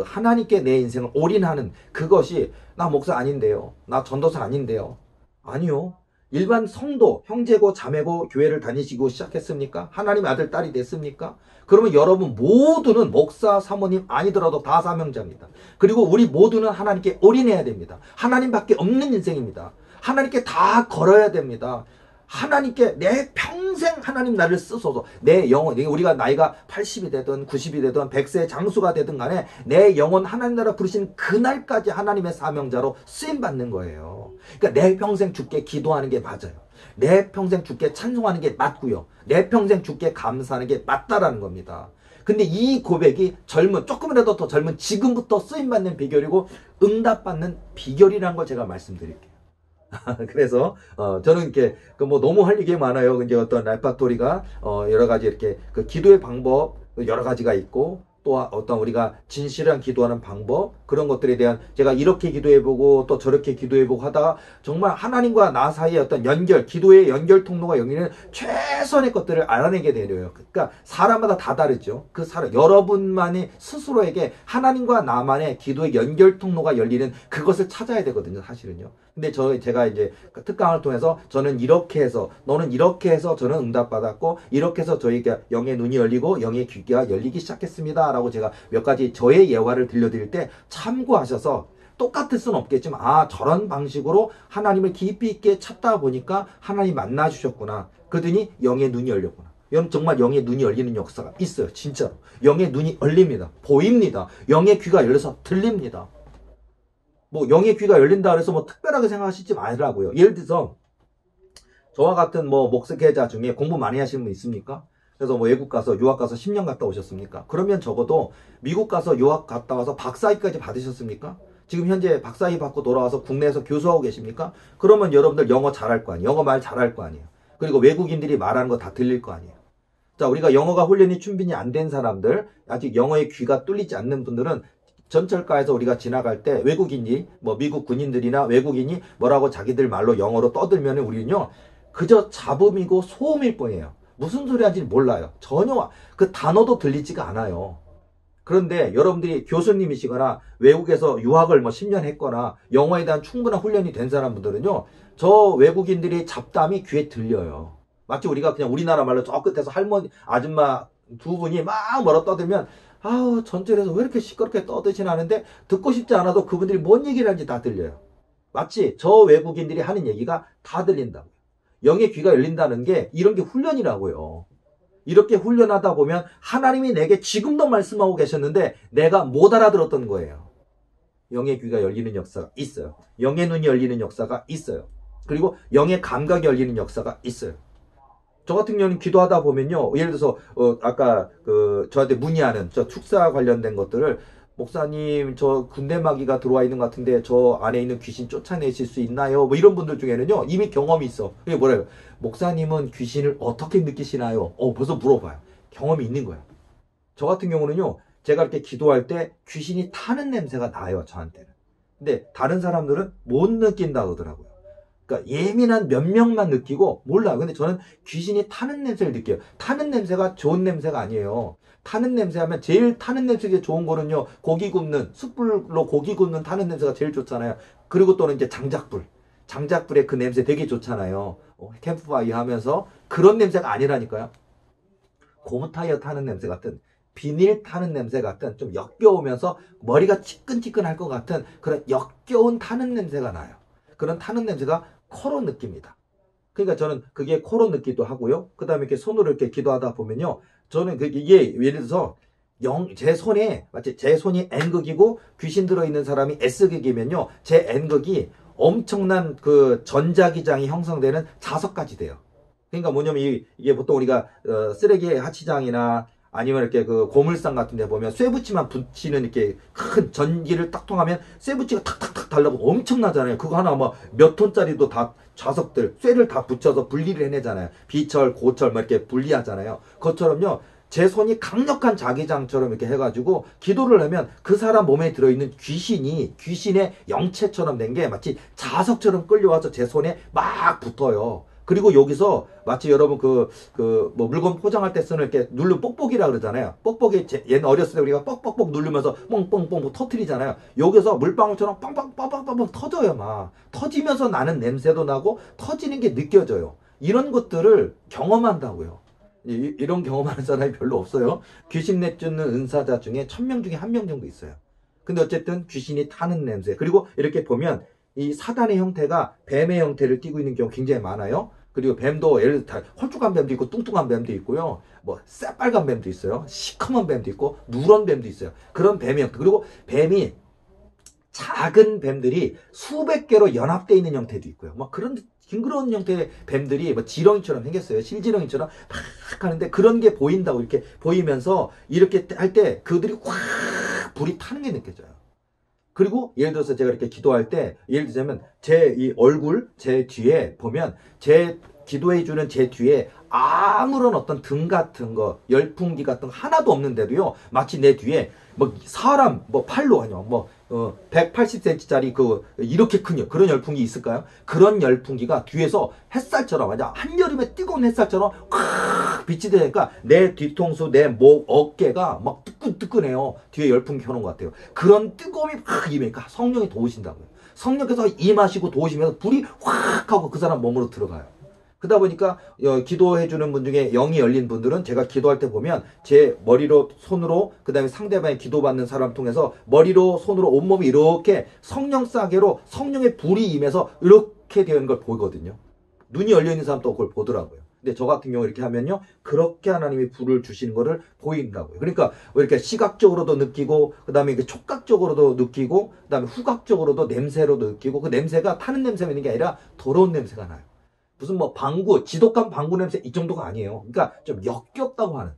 하나님께 내 인생을 올인하는 그것이 나 목사 아닌데요. 나 전도사 아닌데요. 아니요. 일반 성도, 형제고 자매고 교회를 다니시고 시작했습니까? 하나님의 아들, 딸이 됐습니까? 그러면 여러분 모두는 목사, 사모님 아니더라도 다 사명자입니다. 그리고 우리 모두는 하나님께 올인해야 됩니다. 하나님밖에 없는 인생입니다. 하나님께 다 걸어야 됩니다. 하나님께 내 평생 하나님 나를 쓰소서. 내 영혼, 우리가 나이가 80이 되든 90이 되든 100세 장수가 되든 간에 내 영혼 하나님 나라 부르신 그날까지 하나님의 사명자로 쓰임받는 거예요. 그러니까 내 평생 주께 기도하는 게 맞아요. 내 평생 주께 찬송하는 게 맞고요. 내 평생 주께 감사하는 게 맞다라는 겁니다. 근데 이 고백이 조금이라도 더 젊은 지금부터 쓰임받는 비결이고 응답받는 비결이라는 걸 제가 말씀드릴게요. 그래서 저는 이렇게 뭐 너무 할 얘기 많아요. 이제 어떤 레파토리가 여러 가지 이렇게 그 기도의 방법 여러 가지가 있고, 또 어떤 우리가 진실한 기도하는 방법, 그런 것들에 대한 제가 이렇게 기도해보고 또 저렇게 기도해보고 하다가 정말 하나님과 나 사이의 어떤 연결, 기도의 연결 통로가 열리는 최선의 것들을 알아내게 되려요. 그러니까 사람마다 다 다르죠. 그 사람, 여러분만이 스스로에게 하나님과 나만의 기도의 연결 통로가 열리는 그것을 찾아야 되거든요, 사실은요. 근데 제가 이제 특강을 통해서 저는 이렇게 해서, 너는 이렇게 해서 저는 응답받았고, 이렇게 해서 저희가 영의 눈이 열리고 영의 귀가 열리기 시작했습니다 라고 제가 몇 가지 저의 예화를 들려드릴 때 참고하셔서, 똑같을 수는 없겠지만 저런 방식으로 하나님을 깊이 있게 찾다 보니까 하나님 만나주셨구나, 그러더니 영의 눈이 열렸구나. 정말 영의 눈이 열리는 역사가 있어요. 진짜로 영의 눈이 열립니다. 보입니다. 영의 귀가 열려서 들립니다. 뭐 영의 귀가 열린다 그래서 뭐 특별하게 생각하시지 말라고요. 예를 들어서 저와 같은 뭐 목회자 중에 공부 많이 하시는 분 있습니까? 그래서 뭐 외국 가서 유학 가서 10년 갔다 오셨습니까? 그러면 적어도 미국 가서 유학 갔다 와서 박사학위까지 받으셨습니까? 지금 현재 박사학위 받고 돌아와서 국내에서 교수하고 계십니까? 그러면 여러분들 영어 잘할 거 아니에요. 영어 말 잘할 거 아니에요. 그리고 외국인들이 말하는 거 다 들릴 거 아니에요. 자, 우리가 영어가 훈련이 충분히 안 된 사람들, 아직 영어의 귀가 뚫리지 않는 분들은 전철가에서 우리가 지나갈 때 외국인이, 뭐 미국 군인들이나 외국인이 뭐라고 자기들 말로 영어로 떠들면 우리는요, 그저 잡음이고 소음일 뿐이에요. 무슨 소리 하는지 몰라요. 전혀 그 단어도 들리지가 않아요. 그런데 여러분들이 교수님이시거나 외국에서 유학을 뭐 10년 했거나 영어에 대한 충분한 훈련이 된 사람들은요, 저 외국인들이 잡담이 귀에 들려요. 마치 우리가 그냥 우리나라 말로 저 끝에서 할머니, 아줌마 두 분이 막 뭐라 떠들면 아우 전철에서 왜 이렇게 시끄럽게 떠드시나 하는데, 듣고 싶지 않아도 그분들이 뭔 얘기를 하는지 다 들려요. 마치 저 외국인들이 하는 얘기가 다 들린다고요. 영의 귀가 열린다는 게 이런 게 훈련이라고요. 이렇게 훈련하다 보면 하나님이 내게 지금도 말씀하고 계셨는데 내가 못 알아들었던 거예요. 영의 귀가 열리는 역사가 있어요. 영의 눈이 열리는 역사가 있어요. 그리고 영의 감각이 열리는 역사가 있어요. 저 같은 경우는 기도하다 보면요, 예를 들어서 아까 저한테 문의하는 저 축사 관련된 것들을, 목사님 저 군대 마귀가 들어와 있는 것 같은데 저 안에 있는 귀신 쫓아내실 수 있나요? 뭐 이런 분들 중에는요, 이미 경험이 있어. 그게 뭐래요? 목사님은 귀신을 어떻게 느끼시나요? 벌써 물어봐요. 경험이 있는 거예요. 저 같은 경우는요, 제가 이렇게 기도할 때 귀신이 타는 냄새가 나요, 저한테는. 근데 다른 사람들은 못 느낀다 그러더라고요. 그러니까 예민한 몇 명만 느끼고 몰라요. 근데 저는 귀신이 타는 냄새를 느껴요. 타는 냄새가 좋은 냄새가 아니에요. 타는 냄새 하면 제일 타는 냄새가 좋은 거는요. 고기 굽는 숯불로 고기 굽는 타는 냄새가 제일 좋잖아요. 그리고 또는 이제 장작불. 장작불의 그 냄새 되게 좋잖아요. 캠프파이어 하면서 그런 냄새가 아니라니까요. 고무타이어 타는 냄새 같은 비닐 타는 냄새 같은 좀 역겨우면서 머리가 치끈치끈할 것 같은 그런 역겨운 타는 냄새가 나요. 그런 타는 냄새가 코로 느낍니다. 그러니까 저는 그게 코로 느끼기도 하고요. 그 다음에 이렇게 손으로 이렇게 기도하다 보면요. 저는 이게 예를 들어서 제 손에 마치 제 손이 N극이고 귀신 들어있는 사람이 S극이면요. 제 N극이 엄청난 그 전자기장이 형성되는 자석까지 돼요. 그러니까 뭐냐면 이게 보통 우리가 쓰레기 하치장이나 아니면 이렇게 그 고물상 같은 데 보면 쇠붙이만 붙이는 이렇게 큰 전기를 딱 통하면 쇠붙이가 탁탁탁 달라고 엄청나잖아요. 그거 하나 뭐 몇 톤짜리도 다 자석들 쇠를 다 붙여서 분리를 해내잖아요. 비철, 고철 막 이렇게 분리하잖아요. 그것처럼요. 제 손이 강력한 자기장처럼 이렇게 해가지고 기도를 하면 그 사람 몸에 들어있는 귀신의 영체처럼 된 게 마치 자석처럼 끌려와서 제 손에 막 붙어요. 그리고 여기서 마치 여러분 뭐 물건 포장할 때 쓰는 이렇게 누르 뽁뽁이라 그러잖아요. 뽁뽁이 얘는 어렸을 때 우리가 뻑뻑뻑 누르면서 뻥뻥뻥 터트리잖아요. 여기서 물방울처럼 빵빵빵빵빵 터져요. 막 터지면서 나는 냄새도 나고 터지는 게 느껴져요. 이런 것들을 경험한다고요. 이런 경험하는 사람이 별로 없어요. 귀신 내쫓는 은사자 중에 1000명 중에 1명 정도 있어요. 근데 어쨌든 귀신이 타는 냄새. 그리고 이렇게 보면 이 사단의 형태가 뱀의 형태를 띠고 있는 경우 굉장히 많아요. 그리고 뱀도 예를 들어 홀쭉한 뱀도 있고 뚱뚱한 뱀도 있고요. 뭐 새빨간 뱀도 있어요. 시커먼 뱀도 있고 누런 뱀도 있어요. 그런 뱀의 형태. 그리고 뱀이 작은 뱀들이 수백 개로 연합되어 있는 형태도 있고요. 막 그런 징그러운 형태의 뱀들이 뭐 지렁이처럼 생겼어요. 실지렁이처럼 팍 하는데 그런 게 보인다고 이렇게 보이면서 이렇게 할 때 그들이 확 불이 타는 게 느껴져요. 그리고 예를 들어서 제가 이렇게 기도할 때 예를 들자면 제 이 얼굴 제 뒤에 보면 제 기도해 주는 제 뒤에 아무런 어떤 등 같은 거 열풍기 같은 거 하나도 없는데도요 마치 내 뒤에 뭐 사람 뭐 팔로 하냐 뭐 180cm짜리 그 이렇게 큰 그런 열풍기 있을까요? 그런 열풍기가 뒤에서 햇살처럼 맞아 한여름에 뜨거운 햇살처럼 확 빛이 되니까 내 뒤통수 내 목 어깨가 막 뜨끈뜨끈해요. 뒤에 열풍기 켜놓은 것 같아요. 그런 뜨거움이 확 임하니까 성령이 도우신다고요. 성령께서 임하시고 도우시면서 불이 확 하고 그 사람 몸으로 들어가요. 그러다 보니까 기도해 주는 분 중에 영이 열린 분들은 제가 기도할 때 보면 제 머리로 손으로 그다음에 상대방의 기도받는 사람 통해서 머리로 손으로 온몸이 이렇게 성령 싸개로 성령의 불이 임해서 이렇게 되는 걸 보거든요. 눈이 열려 있는 사람도 그걸 보더라고요. 근데 저 같은 경우 이렇게 하면요 그렇게 하나님이 불을 주시는 거를 보인다고요. 그러니까 이렇게 시각적으로도 느끼고 그다음에 이렇게 촉각적으로도 느끼고 그다음에 후각적으로도 냄새로도 느끼고 그 냄새가 타는 냄새가 있는 게 아니라 더러운 냄새가 나요. 무슨 뭐 방구, 지독한 방구 냄새 이 정도가 아니에요. 그러니까 좀 역겹다고 하는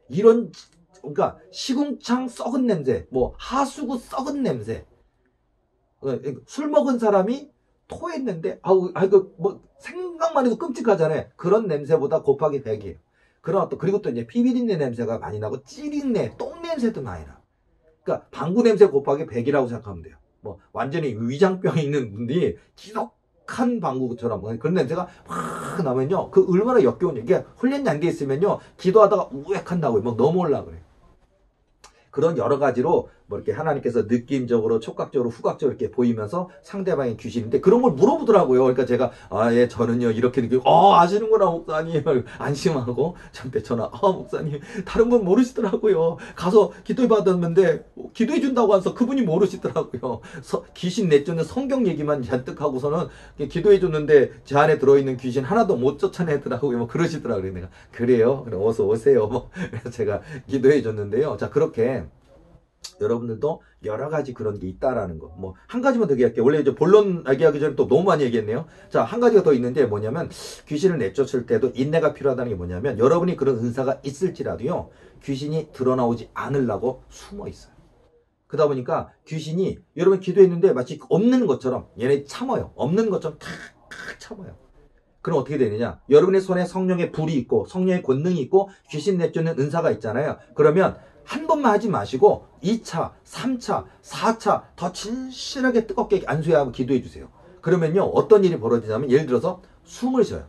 이런 그러니까 시궁창 썩은 냄새, 뭐 하수구 썩은 냄새. 술 먹은 사람이 토했는데 뭐 생각만 해도 끔찍하잖아요. 그런 냄새보다 곱하기 100이에요. 그리고 또 이제 피비린내 냄새가 많이 나고 찌린내, 똥 냄새도 많이 나. 그러니까 방구 냄새 곱하기 100이라고 생각하면 돼요. 뭐 완전히 위장병이 있는 분들이 한 방구처럼 그런 냄새가 확 나면요 그 얼마나 역겨운 이게 훈련이 안 돼 있으면요 기도하다가 우액한다고요. 막 넘어올라 그래요. 그런 여러 가지로 뭐 이렇게 하나님께서 느낌적으로 촉각적으로 후각적으로 이렇게 보이면서 상대방의 귀신인데 그런 걸 물어보더라고요. 그러니까 제가 예 저는요 이렇게 느끼고 아시는구나 목사님 안심하고 전화 목사님 다른 분 모르시더라고요. 가서 기도해 받았는데 기도해 준다고 해서 그분이 모르시더라고요. 귀신 내쫓는 성경 얘기만 잔뜩 하고서는 기도해 줬는데 제 안에 들어있는 귀신 하나도 못 쫓아내더라고요. 뭐 그러시더라고요. 내가 그래요? 그럼 어서 오세요. 뭐 그래서 제가 기도해 줬는데요. 자 그렇게 여러분들도 여러 가지 그런 게 있다라는 거. 뭐 한 가지만 더 얘기할게요. 원래 이제 본론 얘기하기 전에 또 너무 많이 얘기했네요. 자, 한 가지가 더 있는데 뭐냐면 귀신을 내쫓을 때도 인내가 필요하다는 게 뭐냐면 여러분이 그런 은사가 있을지라도요. 귀신이 드러나오지 않으려고 숨어 있어요. 그러다 보니까 귀신이 여러분 기도했는데 마치 없는 것처럼 얘네 참아요. 없는 것처럼 탁 참아요. 그럼 어떻게 되느냐? 여러분의 손에 성령의 불이 있고 성령의 권능이 있고 귀신 내쫓는 은사가 있잖아요. 그러면 한 번만 하지 마시고 2차, 3차, 4차 더 진실하게 뜨겁게 안수해하고 기도해 주세요. 그러면요, 어떤 일이 벌어지냐면, 예를 들어서 숨을 쉬어요.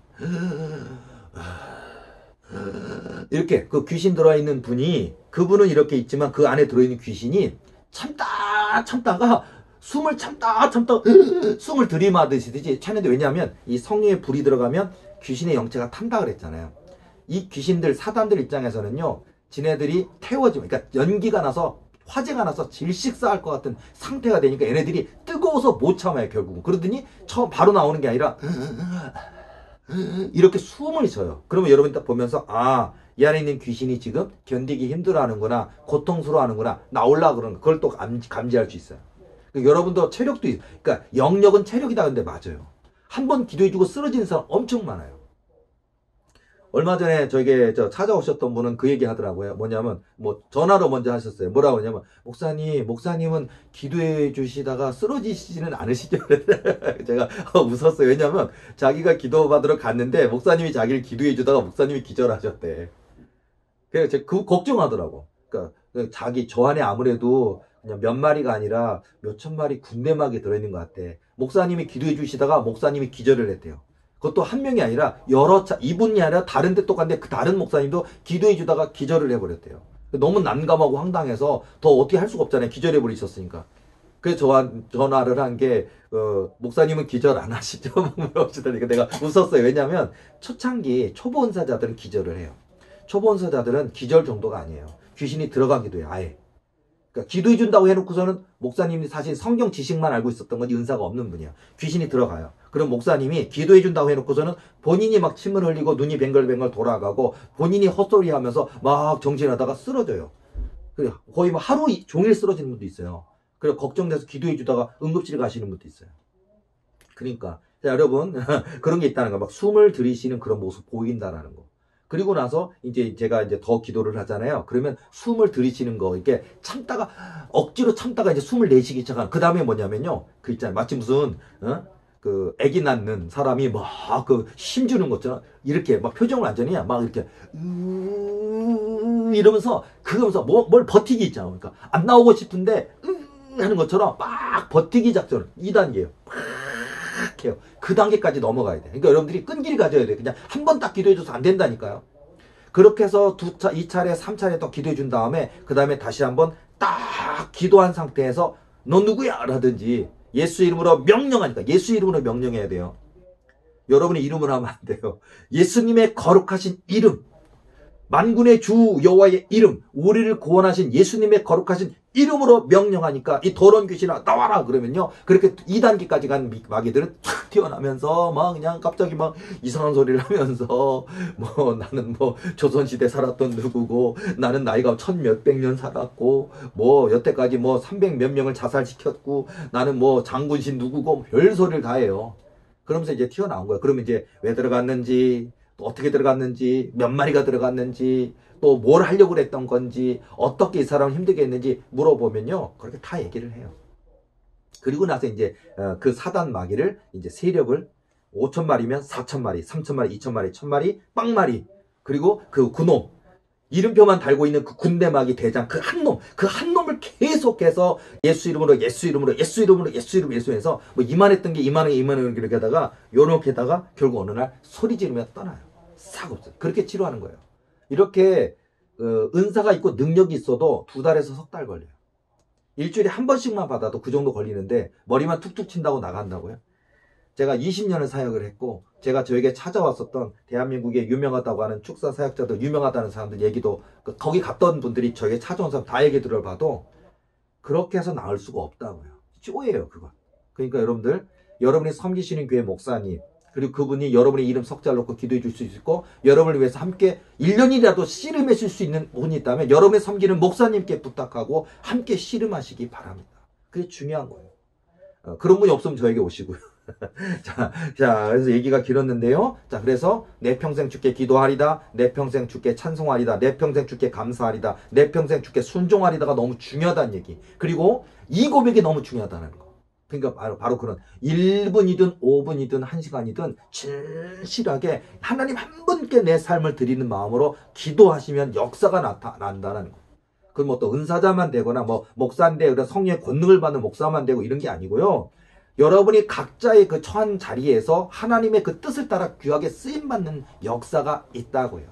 이렇게 그 귀신 들어있는 분이, 그분은 이렇게 있지만 그 안에 들어있는 귀신이 참다가 숨을 참다 숨을 들이마시듯이 차는데, 왜냐하면 이 성령의 불이 들어가면 귀신의 영체가 탄다 그랬잖아요. 이 귀신들, 사단들 입장에서는요, 지네들이 태워지면, 그러니까 연기가 나서, 화재가 나서 질식사할 것 같은 상태가 되니까 얘네들이 뜨거워서 못 참아요, 결국은. 그러더니 처음 바로 나오는 게 아니라 이렇게 숨을 쉬어요. 그러면 여러분 딱 보면서, 아, 이 안에 있는 귀신이 지금 견디기 힘들어하는구나, 고통스러워하는구나, 나오려고 그러는 거, 그걸 또 감지할 수 있어요. 그러니까 여러분도 체력도 있어요. 그러니까 영역은 체력이다. 근데 맞아요. 한 번 기도해주고 쓰러지는 사람 엄청 많아요. 얼마 전에 저에게 찾아오셨던 분은 그 얘기 하더라고요. 뭐냐면, 뭐, 전화로 먼저 하셨어요. 뭐라고 하냐면, 목사님은 기도해 주시다가 쓰러지시지는 않으시죠? 제가 웃었어요. 왜냐면, 자기가 기도받으러 갔는데, 목사님이 자기를 기도해 주다가 목사님이 기절하셨대. 그래서 제가 그 걱정하더라고. 그러니까, 저 안에 아무래도 그냥 몇 마리가 아니라 몇천 마리 군대막이 들어있는 것 같아. 목사님이 기도해 주시다가 목사님이 기절을 했대요. 그것도 한 명이 아니라 여러 차, 이분이 아니라 다른 데 또 갔는데 그 다른 목사님도 기도해 주다가 기절을 해버렸대요. 너무 난감하고 황당해서 더 어떻게 할 수가 없잖아요. 기절해버리셨으니까. 그래서 전화를 한 게, 목사님은 기절 안 하시죠? 물어보시더니 내가 웃었어요. 왜냐면 초창기 초보 은사자들은 기절을 해요. 초보 은사자들은 기절 정도가 아니에요. 귀신이 들어가기도 해요. 아예. 그러니까 기도해 준다고 해놓고서는 목사님이 사실 성경 지식만 알고 있었던 거지 은사가 없는 분이야. 귀신이 들어가요. 그럼 목사님이 기도해 준다고 해놓고서는 본인이 막 침을 흘리고 눈이 뱅글뱅글 돌아가고 본인이 헛소리 하면서 막 정신하다가 쓰러져요. 그래 거의 뭐 하루 종일 쓰러지는 분도 있어요. 그래 걱정돼서 기도해 주다가 응급실 가시는 분도 있어요. 그러니까 자, 여러분 그런 게 있다는 거, 막 숨을 들이쉬는 그런 모습 보인다라는 거. 그리고 나서 이제 제가 이제 더 기도를 하잖아요. 그러면 숨을 들이쉬는 거, 이렇게 참다가 억지로 참다가 이제 숨을 내쉬기 시작하는. 그 다음에 뭐냐면요, 그 있잖아요. 마치 무슨 그 아기 낳는 사람이 막 그 힘주는 것처럼 이렇게 막 표정을 완전히 막 이렇게 이러면서 그러면서 뭘 버티기 있잖아요. 그러니까 안 나오고 싶은데 하는 것처럼 막 버티기 작전 2단계예요. 해요. 그 단계까지 넘어가야 돼. 그러니까 여러분들이 끈기를 가져야 돼. 그냥 한 번 딱 기도해줘서 안 된다니까요. 그렇게 해서 2차례, 3차례 또 기도해 준 다음에 그 다음에 다시 한번 딱 기도한 상태에서 너 누구야? 라든지 예수 이름으로 명령하니까 예수 이름으로 명령해야 돼요. 여러분의 이름을 하면 안 돼요. 예수님의 거룩하신 이름, 만군의 주 여호와의 이름, 우리를 구원하신 예수님의 거룩하신 이름으로 명령하니까 이 더러운 귀신아 나와라 그러면요, 그렇게 2단계까지 간 마귀들은 탁 튀어나면서 막 그냥 갑자기 막 이상한 소리를 하면서 뭐 나는 뭐 조선시대 살았던 누구고 나는 나이가 1000몇백 년 살았고 뭐 여태까지 뭐 300 몇 명을 자살시켰고 나는 뭐 장군신 누구고 별 소리를 다 해요. 그러면서 이제 튀어나온 거예요. 그러면 이제 왜 들어갔는지, 또 어떻게 들어갔는지, 몇 마리가 들어갔는지, 또 뭘 하려고 그랬던 건지, 어떻게 이 사람을 힘들게 했는지 물어보면요, 그렇게 다 얘기를 해요. 그리고 나서 이제 그 사단 마귀를 이제 세력을 5,000마리면 4,000마리, 3,000마리, 2,000마리, 1,000마리, 빵마리, 그리고 그 그놈 이름표만 달고 있는 그 군대마귀 대장 그 한 놈을 계속해서 예수 이름으로 예수 이름으로 예수 이름으로 예수 이름 예수 해서 뭐 이만했던 게 이만하게 이렇게 하다가 요렇게다가 결국 어느 날 소리 지르며 떠나요. 싹 없어요. 그렇게 치료하는 거예요. 이렇게 은사가 있고 능력이 있어도 2달에서 3달 걸려요. 일주일에 한 번씩만 받아도 그 정도 걸리는데 머리만 툭툭 친다고 나간다고요? 제가 20년을 사역을 했고, 제가 저에게 찾아왔었던 대한민국에 유명하다고 하는 축사 사역자들, 유명하다는 사람들 얘기도, 거기 갔던 분들이 저에게 찾아온 사람 다 얘기 들어봐도 그렇게 해서 나을 수가 없다고요. 쪼예요, 그건. 그러니까 여러분들, 여러분이 섬기시는 교회 목사님, 그리고 그분이 여러분의 이름 석자를 놓고 기도해 줄 수 있고, 여러분을 위해서 함께 1년이라도 씨름하실 수 있는 분이 있다면 여러분의 섬기는 목사님께 부탁하고 함께 씨름하시기 바랍니다. 그게 중요한 거예요. 그런 분이 없으면 저에게 오시고요. 자, 그래서 얘기가 길었는데요. 자, 그래서 내 평생 주께 기도하리다, 내 평생 주께 찬송하리다, 내 평생 주께 감사하리다, 내 평생 주께 순종하리다가 너무 중요하다는 얘기. 그리고 이 고백이 너무 중요하다는 거. 그러니까 바로 그런 1분이든 5분이든 1시간이든 진실하게 하나님 한 분께 내 삶을 드리는 마음으로 기도하시면 역사가 나타난다는 거. 그럼 뭐 또 은사자만 되거나 뭐 목사인데 성령의 권능을 받는 목사만 되고 이런 게 아니고요. 여러분이 각자의 그 처한 자리에서 하나님의 그 뜻을 따라 귀하게 쓰임받는 역사가 있다고요.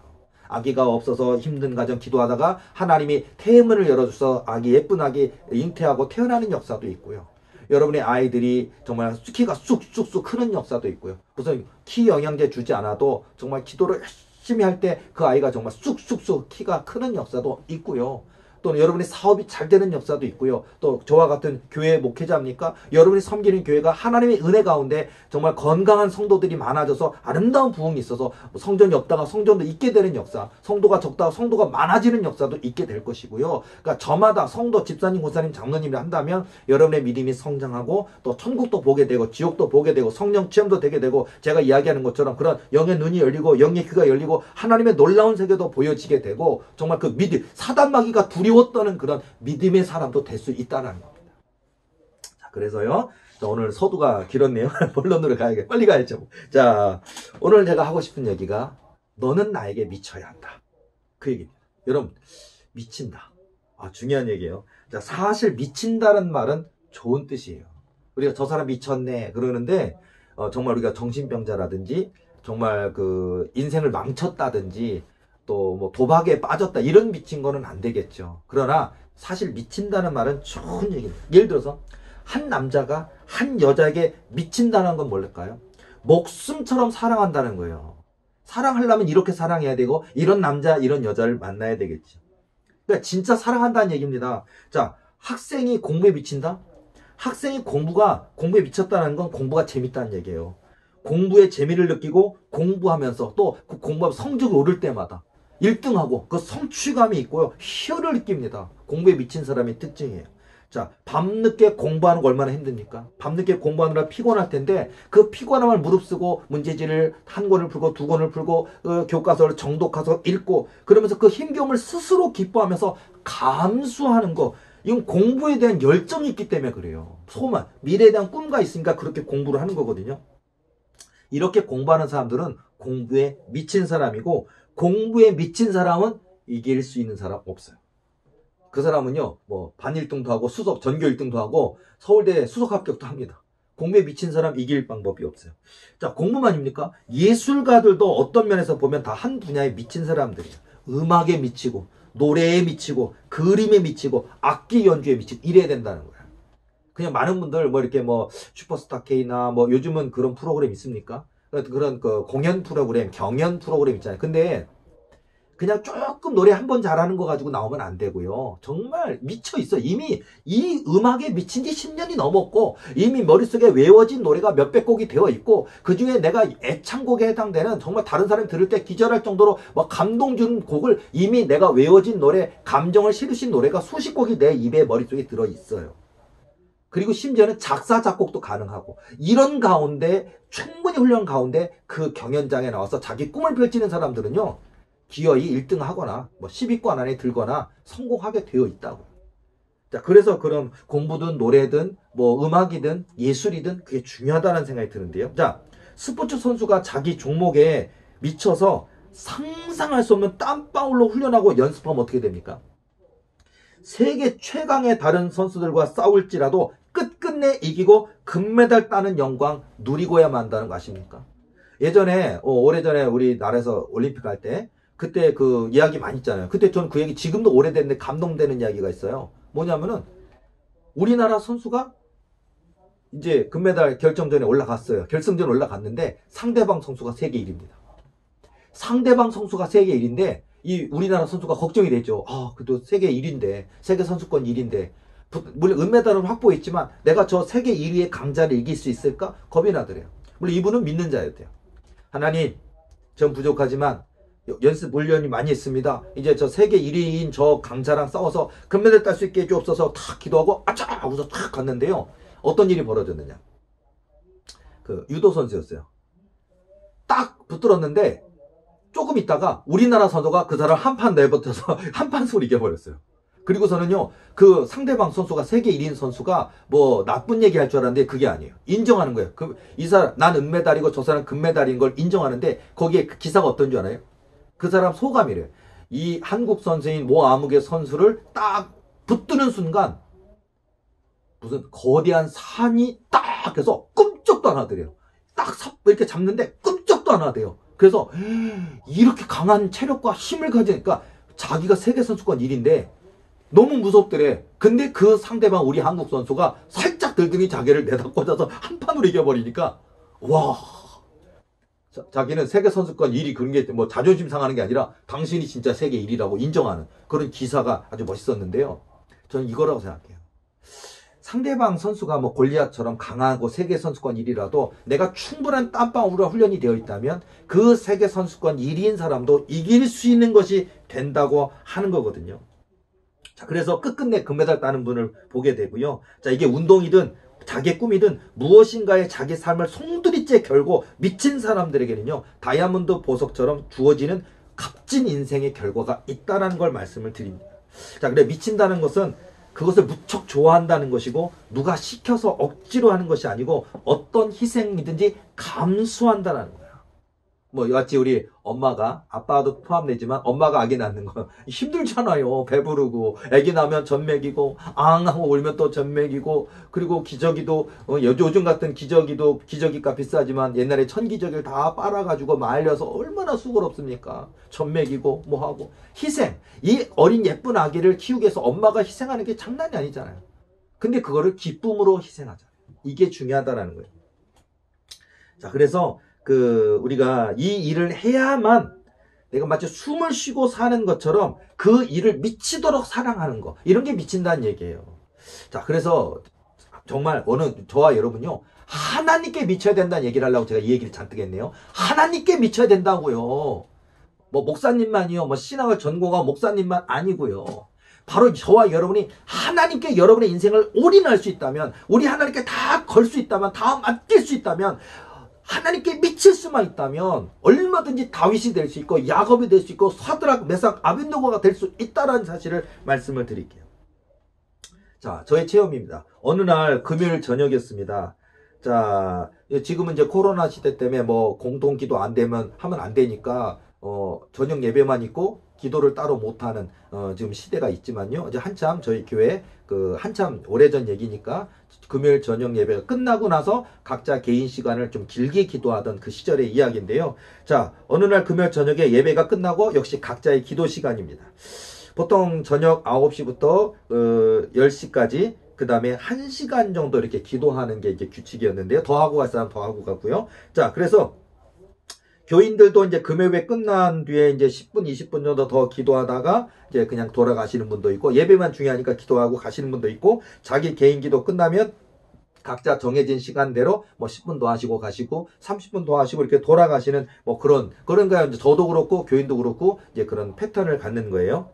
아기가 없어서 힘든 가정 기도하다가 하나님이 태문을 열어줘서 예쁜 아기 잉태하고 태어나는 역사도 있고요. 여러분의 아이들이 정말 키가 쑥쑥쑥 크는 역사도 있고요. 무슨 키 영양제 주지 않아도 정말 기도를 열심히 할 때 그 아이가 정말 쑥쑥쑥 키가 크는 역사도 있고요. 또는 여러분의 사업이 잘 되는 역사도 있고요. 또 저와 같은 교회 목회자입니까? 여러분이 섬기는 교회가 하나님의 은혜 가운데 정말 건강한 성도들이 많아져서 아름다운 부흥이 있어서 성전이 없다가 성전도 있게 되는 역사, 성도가 적다가 성도가 많아지는 역사도 있게 될 것이고요. 그러니까 저마다 성도, 집사님, 권사님, 장로님을 한다면 여러분의 믿음이 성장하고 또 천국도 보게 되고 지옥도 보게 되고 성령 체험도 되게 되고 제가 이야기하는 것처럼 그런 영의 눈이 열리고 영의 귀가 열리고 하나님의 놀라운 세계도 보여지게 되고 정말 그 믿음, 사단마귀가 두려웠다는 그런 믿음의 사람도 될 수 있다는 겁니다. 자, 그래서요. 자, 오늘 서두가 길었네요. 본론으로 가야겠. 빨리 가야죠. 자, 오늘 제가 하고 싶은 얘기가 너는 나에게 미쳐야 한다. 그 얘기입니다. 여러분, 미친다. 중요한 얘기예요. 자, 사실 미친다는 말은 좋은 뜻이에요. 우리가 저 사람 미쳤네 그러는데 정말 우리가 정신병자라든지 정말 그 인생을 망쳤다든지 또 뭐 도박에 빠졌다 이런 미친 거는 안 되겠죠. 그러나 사실 미친다는 말은 좋은 얘기입니다. 예를 들어서 한 남자가 한 여자에게 미친다는 건 뭘까요? 목숨처럼 사랑한다는 거예요. 사랑하려면 이렇게 사랑해야 되고 이런 남자 이런 여자를 만나야 되겠죠. 그러니까 진짜 사랑한다는 얘기입니다. 자, 학생이 공부에 미친다? 학생이 공부에 미쳤다는 건 공부가 재밌다는 얘기예요. 공부에 재미를 느끼고 공부하면서 또 그 공부하면서 성적이 오를 때마다 1등하고 그 성취감이 있고요. 희열을 느낍니다. 공부에 미친 사람의 특징이에요. 자, 밤늦게 공부하는 거 얼마나 힘듭니까? 밤늦게 공부하느라 피곤할 텐데 그 피곤함을 무릅쓰고 문제지를 한 권을 풀고 두 권을 풀고 교과서를 정독해서 읽고 그러면서 그 힘겨움을 스스로 기뻐하면서 감수하는 거 이건 공부에 대한 열정이 있기 때문에 그래요. 소망, 미래에 대한 꿈과 있으니까 그렇게 공부를 하는 거거든요. 이렇게 공부하는 사람들은 공부에 미친 사람이고 공부에 미친 사람은 이길 수 있는 사람 없어요. 그 사람은요, 뭐 반 1등도 하고 수석 전교 1등도 하고 서울대 수석 합격도 합니다. 공부에 미친 사람 이길 방법이 없어요. 자, 공부만입니까? 예술가들도 어떤 면에서 보면 다 한 분야에 미친 사람들이에요. 음악에 미치고 노래에 미치고 그림에 미치고 악기 연주에 미치고 이래야 된다는 거예요. 그냥 많은 분들 뭐 이렇게 뭐 슈퍼스타 K나 뭐 요즘은 그런 프로그램 있습니까? 그런 그 공연 프로그램, 경연 프로그램 있잖아요. 근데 그냥 조금 노래 한 번 잘하는 거 가지고 나오면 안 되고요. 정말 미쳐 있어. 이미 이 음악에 미친 지 10년이 넘었고 이미 머릿속에 외워진 노래가 몇백 곡이 되어 있고 그중에 내가 애창곡에 해당되는 정말 다른 사람이 들을 때 기절할 정도로 막 감동 주는 곡을 이미 내가 외워진 노래, 감정을 실으신 노래가 수십 곡이 내 입에 머릿속에 들어 있어요. 그리고 심지어는 작사, 작곡도 가능하고 이런 가운데 충분히 훈련 가운데 그 경연장에 나와서 자기 꿈을 펼치는 사람들은요. 기어이 1등 하거나 뭐 10위권 안에 들거나 성공하게 되어 있다고. 자, 그래서 그런 공부든 노래든 뭐 음악이든 예술이든 그게 중요하다는 생각이 드는데요. 자, 스포츠 선수가 자기 종목에 미쳐서 상상할 수 없는 땀방울로 훈련하고 연습하면 어떻게 됩니까? 세계 최강의 다른 선수들과 싸울지라도 끝끝내 이기고 금메달 따는 영광 누리고야만 한다는 거 아십니까? 예전에 오래전에 우리나라에서 올림픽 할 때 그때 그 이야기 많이 있잖아요. 그때 전 그 얘기 지금도 오래됐는데 감동되는 이야기가 있어요. 뭐냐면은 우리나라 선수가 이제 금메달 결정전에 올라갔어요. 결승전에 올라갔는데 상대방 선수가 세계 1위입니다. 상대방 선수가 세계 1위인데 이 우리나라 선수가 걱정이 되죠. 그래도 세계 1위인데 세계 선수권 1위인데 물론 은메달은 확보했지만 내가 저 세계 1위의 강자를 이길 수 있을까? 겁이 나더래요. 물론 이분은 믿는 자였대요. 하나님, 전 부족하지만 연습 훈련이 많이 했습니다. 이제 저 세계 1위인 저 강자랑 싸워서 금메달 딸 수 있게 해주옵소서 탁 기도하고 아차 하고서 탁 갔는데요. 어떤 일이 벌어졌느냐. 그 유도 선수였어요. 딱 붙들었는데 조금 있다가 우리나라 선수가 그 사람 한 판 내버텨서 한 판 소리 이겨버렸어요. 그리고서는요, 그 상대방 선수가 세계 1인 선수가 뭐 나쁜 얘기 할 줄 알았는데 그게 아니에요. 인정하는 거예요. 이 사람, 난 은메달이고 저 사람 금메달인 걸 인정하는데 거기에 그 기사가 어떤 줄 알아요? 그 사람 소감이래요. 이 한국 선수인 모 아무개 선수를 딱 붙드는 순간 무슨 거대한 산이 딱 해서 끔찍도 안 하더래요. 딱 이렇게 잡는데 끔찍도 안 하대요. 그래서 이렇게 강한 체력과 힘을 가지니까 자기가 세계선수권 1위인데 너무 무섭더래. 근데 그 상대방 우리 한국 선수가 살짝 들더니 자기를 내다 꽂아서 한 판으로 이겨버리니까 와, 자기는 세계선수권 1위 그런 게 뭐 자존심 상하는 게 아니라 당신이 진짜 세계 1위라고 인정하는 그런 기사가 아주 멋있었는데요. 저는 이거라고 생각해요. 상대방 선수가 뭐 골리앗처럼 강하고 세계선수권 1위라도 내가 충분한 땀방울과 훈련이 되어 있다면 그 세계선수권 1위인 사람도 이길 수 있는 것이 된다고 하는 거거든요. 자, 그래서 끝끝내 금메달 따는 분을 보게 되고요. 자, 이게 운동이든 자기의 꿈이든 무엇인가에 자기 삶을 송두리째 결고 미친 사람들에게는요, 다이아몬드 보석처럼 주어지는 값진 인생의 결과가 있다는 걸 말씀을 드립니다. 자, 그래 미친다는 것은 그것을 무척 좋아한다는 것이고 누가 시켜서 억지로 하는 것이 아니고 어떤 희생이든지 감수한다는 거야. 뭐 마치 우리 엄마가, 아빠도 포함되지만 엄마가 아기 낳는 거 힘들잖아요. 배부르고 아기 낳으면 젖 먹이고 앙 하고 울면 또 젖 먹이고, 그리고 기저귀도 요즘 같은 기저귀가 비싸지만 옛날에 천기저귀를 다 빨아가지고 말려서 얼마나 수고롭습니까. 젖 먹이고 뭐 하고 희생. 이 어린 예쁜 아기를 키우기 위해서 엄마가 희생하는 게 장난이 아니잖아요. 근데 그거를 기쁨으로 희생하잖아요. 이게 중요하다라는 거예요. 자, 그래서 우리가 이 일을 해야만 내가 마치 숨을 쉬고 사는 것처럼 그 일을 미치도록 사랑하는 거. 이런 게 미친다는 얘기예요. 자, 그래서 정말 저와 여러분요, 하나님께 미쳐야 된다는 얘기를 하려고 제가 이 얘기를 잔뜩 했네요. 하나님께 미쳐야 된다고요. 뭐 목사님만이요, 뭐 신학을 전공한 목사님만 아니고요. 바로 저와 여러분이 하나님께 여러분의 인생을 올인할 수 있다면, 우리 하나님께 다 걸 수 있다면, 다 맡길 수 있다면, 하나님께 미칠 수만 있다면 얼마든지 다윗이 될 수 있고 야곱이 될 수 있고 사드락, 메삭, 아벤노고가 될 수 있다는 사실을 말씀을 드릴게요. 자, 저의 체험입니다. 어느 날 금요일 저녁이었습니다. 자, 지금은 이제 코로나 시대 때문에 뭐 공동기도 하면 안 되니까 저녁 예배만 있고 기도를 따로 못하는 지금 시대가 있지만요. 이제 한참 저희 교회 한참 오래전 얘기니까 금요일 저녁 예배가 끝나고 나서 각자 개인 시간을 좀 길게 기도하던 그 시절의 이야기인데요. 자, 어느 날 금요일 저녁에 예배가 끝나고 역시 각자의 기도 시간입니다. 보통 저녁 9시부터 10시까지 그 다음에 1시간 정도 이렇게 기도하는 게 이제 규칙이었는데요. 더 하고 갈 사람 더 하고 가고요. 자, 그래서 교인들도 이제 금요일 끝난 뒤에 이제 10분, 20분 정도 더 기도하다가 이제 그냥 돌아가시는 분도 있고, 예배만 중요하니까 기도하고 가시는 분도 있고, 자기 개인 기도 끝나면 각자 정해진 시간대로 뭐 10분 더 하시고 가시고, 30분 더 하시고 이렇게 돌아가시는 뭐 그런가요? 이제 저도 그렇고 교인도 그렇고 이제 그런 패턴을 갖는 거예요.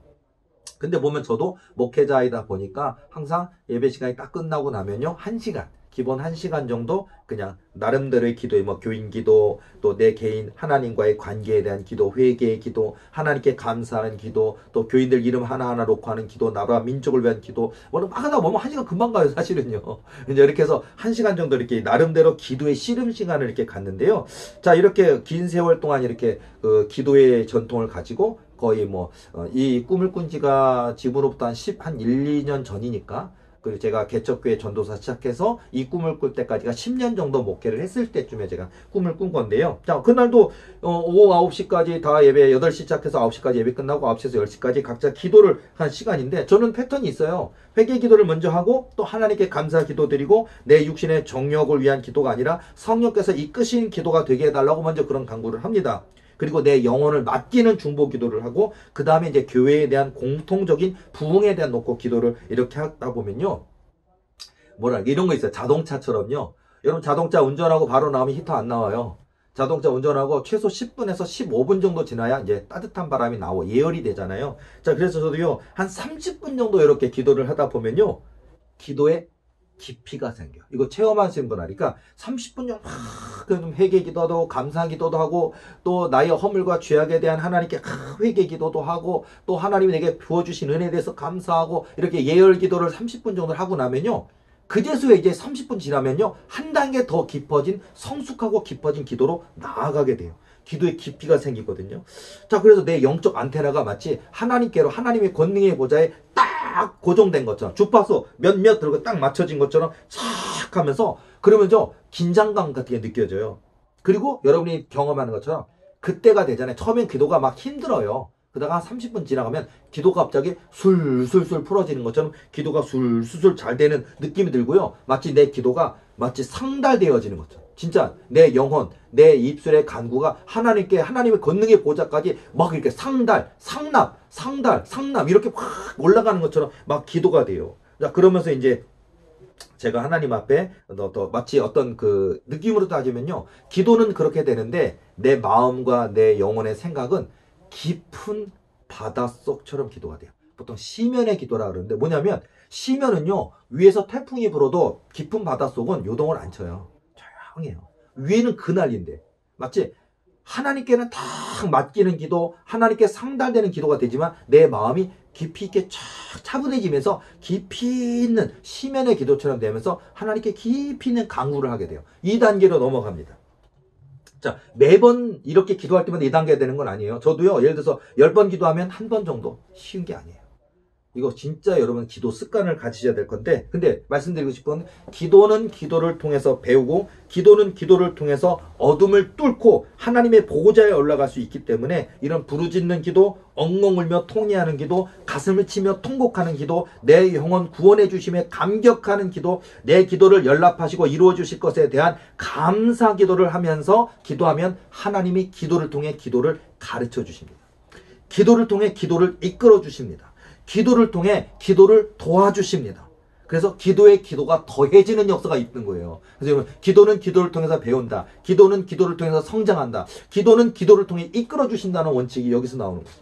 근데 보면 저도 목회자이다 보니까 항상 예배 시간이 딱 끝나고 나면요, 1시간. 기본 1시간 정도 그냥 나름대로의 기도에 뭐 교인 기도, 또 내 개인 하나님과의 관계에 대한 기도, 회개의 기도, 하나님께 감사하는 기도, 또 교인들 이름 하나하나 놓고 하는 기도, 나라 민족을 위한 기도, 뭐 막 하다 보면 1시간 금방 가요, 사실은요. 이제 이렇게 해서 1시간 정도 이렇게 나름대로 기도의 씨름 시간을 이렇게 갖는데요. 자, 이렇게 긴 세월 동안 이렇게 기도의 전통을 가지고 거의 뭐 이 꿈을 꾼 지가 지금으로부터 한 1, 2년 전이니까, 그리고 제가 개척교회 전도사 시작해서 이 꿈을 꿀 때까지가 10년 정도 목회를 했을 때쯤에 제가 꿈을 꾼 건데요. 자, 그날도 오후 9시까지 다 예배, 8시 시작해서 9시까지 예배 끝나고 9시에서 10시까지 각자 기도를 한 시간인데, 저는 패턴이 있어요. 회개 기도를 먼저 하고 또 하나님께 감사 기도 드리고, 내 육신의 정욕을 위한 기도가 아니라 성령께서 이끄신 기도가 되게 해달라고 먼저 그런 간구를 합니다. 그리고 내 영혼을 맡기는 중보 기도를 하고, 그 다음에 이제 교회에 대한 공통적인 부흥에 대한 놓고 기도를 이렇게 하다 보면요, 이런 거 있어요. 자동차처럼요. 여러분, 자동차 운전하고 바로 나오면 히터 안 나와요. 자동차 운전하고 최소 10분에서 15분 정도 지나야 이제 따뜻한 바람이 나오고 예열이 되잖아요. 자, 그래서 저도요, 한 30분 정도 이렇게 기도를 하다 보면요, 기도에 깊이가 생겨. 이거 체험하신 분 하니까 30분 정도 막 회개 기도도 하고 감사 기도도 하고, 또 나의 허물과 죄악에 대한 하나님께 회개 기도도 하고, 또 하나님이 내게 부어주신 은혜에 대해서 감사하고, 이렇게 예열 기도를 30분 정도 하고 나면요, 그제서야 이제 30분 지나면요, 한 단계 더 깊어진, 성숙하고 깊어진 기도로 나아가게 돼요. 기도의 깊이가 생기거든요. 자, 그래서 내 영적 안테나가 마치 하나님께로, 하나님의 권능의 보좌에 딱 딱 고정된 것처럼 주파수 몇몇 들고 딱 맞춰진 것처럼 싹 하면서 그러면 긴장감 같은 게 느껴져요. 그리고 여러분이 경험하는 것처럼 그때가 되잖아요. 처음엔 기도가 막 힘들어요. 그러다가 한 30분 지나가면 기도가 갑자기 술술술 풀어지는 것처럼 기도가 술술술 잘 되는 느낌이 들고요. 마치 내 기도가 마치 상달되어지는 것처럼 진짜 내 영혼, 내 입술의 간구가 하나님께 하나님의 권능의 보좌까지 막 이렇게 상달, 상납 이렇게 확 올라가는 것처럼 막 기도가 돼요. 자, 그러면서 이제 제가 하나님 앞에 마치 어떤 그 느낌으로 따지면요. 기도는 그렇게 되는데 내 마음과 내 영혼의 생각은 깊은 바닷속처럼 기도가 돼요. 보통 시면의 기도라 그러는데 뭐냐면 시면은요. 위에서 태풍이 불어도 깊은 바닷속은 요동을 안 쳐요. 조용해요. 위에는 그날인데 마치 하나님께는 딱 맡기는 기도, 하나님께 상달되는 기도가 되지만 내 마음이 깊이 있게 쫙 차분해지면서 깊이 있는 시면의 기도처럼 되면서 하나님께 깊이 있는 간구를 하게 돼요. 이 단계로 넘어갑니다. 자, 매번 이렇게 기도할 때마다 이 단계가 되는 건 아니에요. 저도요, 예를 들어서 10번 기도하면 한 번 정도 쉬운 게 아니에요. 이거 진짜 여러분 기도 습관을 가지셔야 될 건데, 근데 말씀드리고 싶은 기도는 기도를 통해서 배우고 기도는 기도를 통해서 어둠을 뚫고 하나님의 보호자에 올라갈 수 있기 때문에 이런 부르짖는 기도, 엉엉 울며 통회하는 기도, 가슴을 치며 통곡하는 기도, 내 영혼 구원해 주심에 감격하는 기도, 내 기도를 연락하시고 이루어 주실 것에 대한 감사 기도를 하면서 기도하면 하나님이 기도를 통해 기도를 가르쳐 주십니다. 기도를 통해 기도를 이끌어 주십니다. 기도를 통해 기도를 도와주십니다. 그래서 기도에 기도가 더해지는 역사가 있는 거예요. 그래서 여러분, 기도는 기도를 통해서 배운다. 기도는 기도를 통해서 성장한다. 기도는 기도를 통해 이끌어 주신다는 원칙이 여기서 나오는 거예요.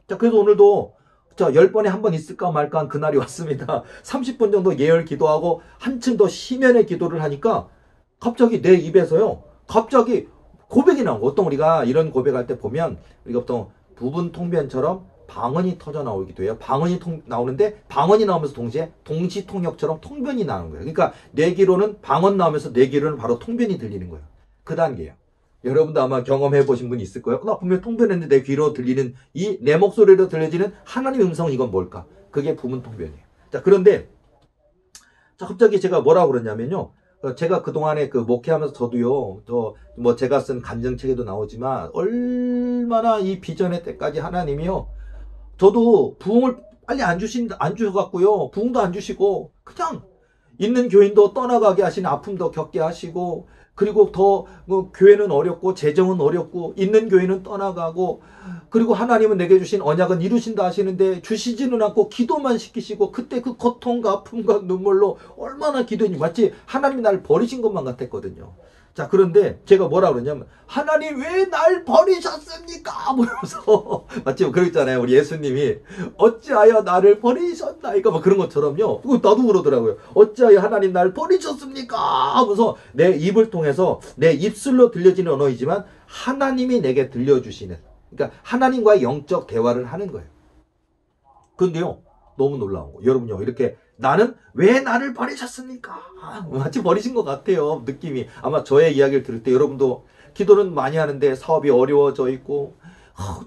자, 그래서 오늘도 10번에 한 번 있을까 말까 한 그날이 왔습니다. 30분 정도 예열 기도하고 한층 더 시면의 기도를 하니까 갑자기 내 입에서요. 갑자기 고백이 나온 거예요. 보통 우리가 이런 고백할 때 보면 우리가 보통 부분 통변처럼 방언이 터져 나오기도 해요. 방언이 나오는데 방언이 나오면서 동시에 동시통역처럼 통변이 나오는 거예요. 그러니까 내 귀로는 방언 나오면서 내 귀로는 바로 통변이 들리는 거예요. 그 단계예요. 여러분도 아마 경험해 보신 분이 있을 거예요. 나 분명히 통변했는데 내 귀로 들리는 이 내 목소리로 들려지는 하나님의 음성은 이건 뭘까? 그게 부분 통변이에요. 자, 그런데 갑자기 제가 뭐라고 그러냐면요. 제가 그동안에 그 목회하면서 저도요, 제가 쓴 간증책에도 나오지만 얼마나 이 비전의 때까지 하나님이요. 저도 부흥을 빨리 안 주셔갖고요. 부흥도 안 주시고, 그냥 있는 교인도 떠나가게 하시는 아픔도 겪게 하시고, 그리고 교회는 어렵고, 재정은 어렵고, 있는 교인은 떠나가고, 그리고 하나님은 내게 주신 언약은 이루신다 하시는데, 주시지는 않고, 기도만 시키시고, 그때 그 고통과 아픔과 눈물로 얼마나 기도했니? 마치 하나님이 나를 버리신 것만 같았거든요. 자, 그런데 제가 뭐라 그러냐면 하나님 왜 날 버리셨습니까? 뭐면서 마치 그러잖아요. 우리 예수님이 어찌하여 나를 버리셨나이까 막 그런 것처럼요. 나도 그러더라고요. 어찌하여 하나님 날 버리셨습니까? 하면서 내 입을 통해서 내 입술로 들려지는 언어이지만 하나님이 내게 들려주시는, 그러니까 하나님과의 영적 대화를 하는 거예요. 근데요, 너무 놀라운 거. 여러분요, 이렇게 나는 왜 나를 버리셨습니까? 마치 버리신 것 같아요. 느낌이. 아마 저의 이야기를 들을 때 여러분도 기도는 많이 하는데 사업이 어려워져 있고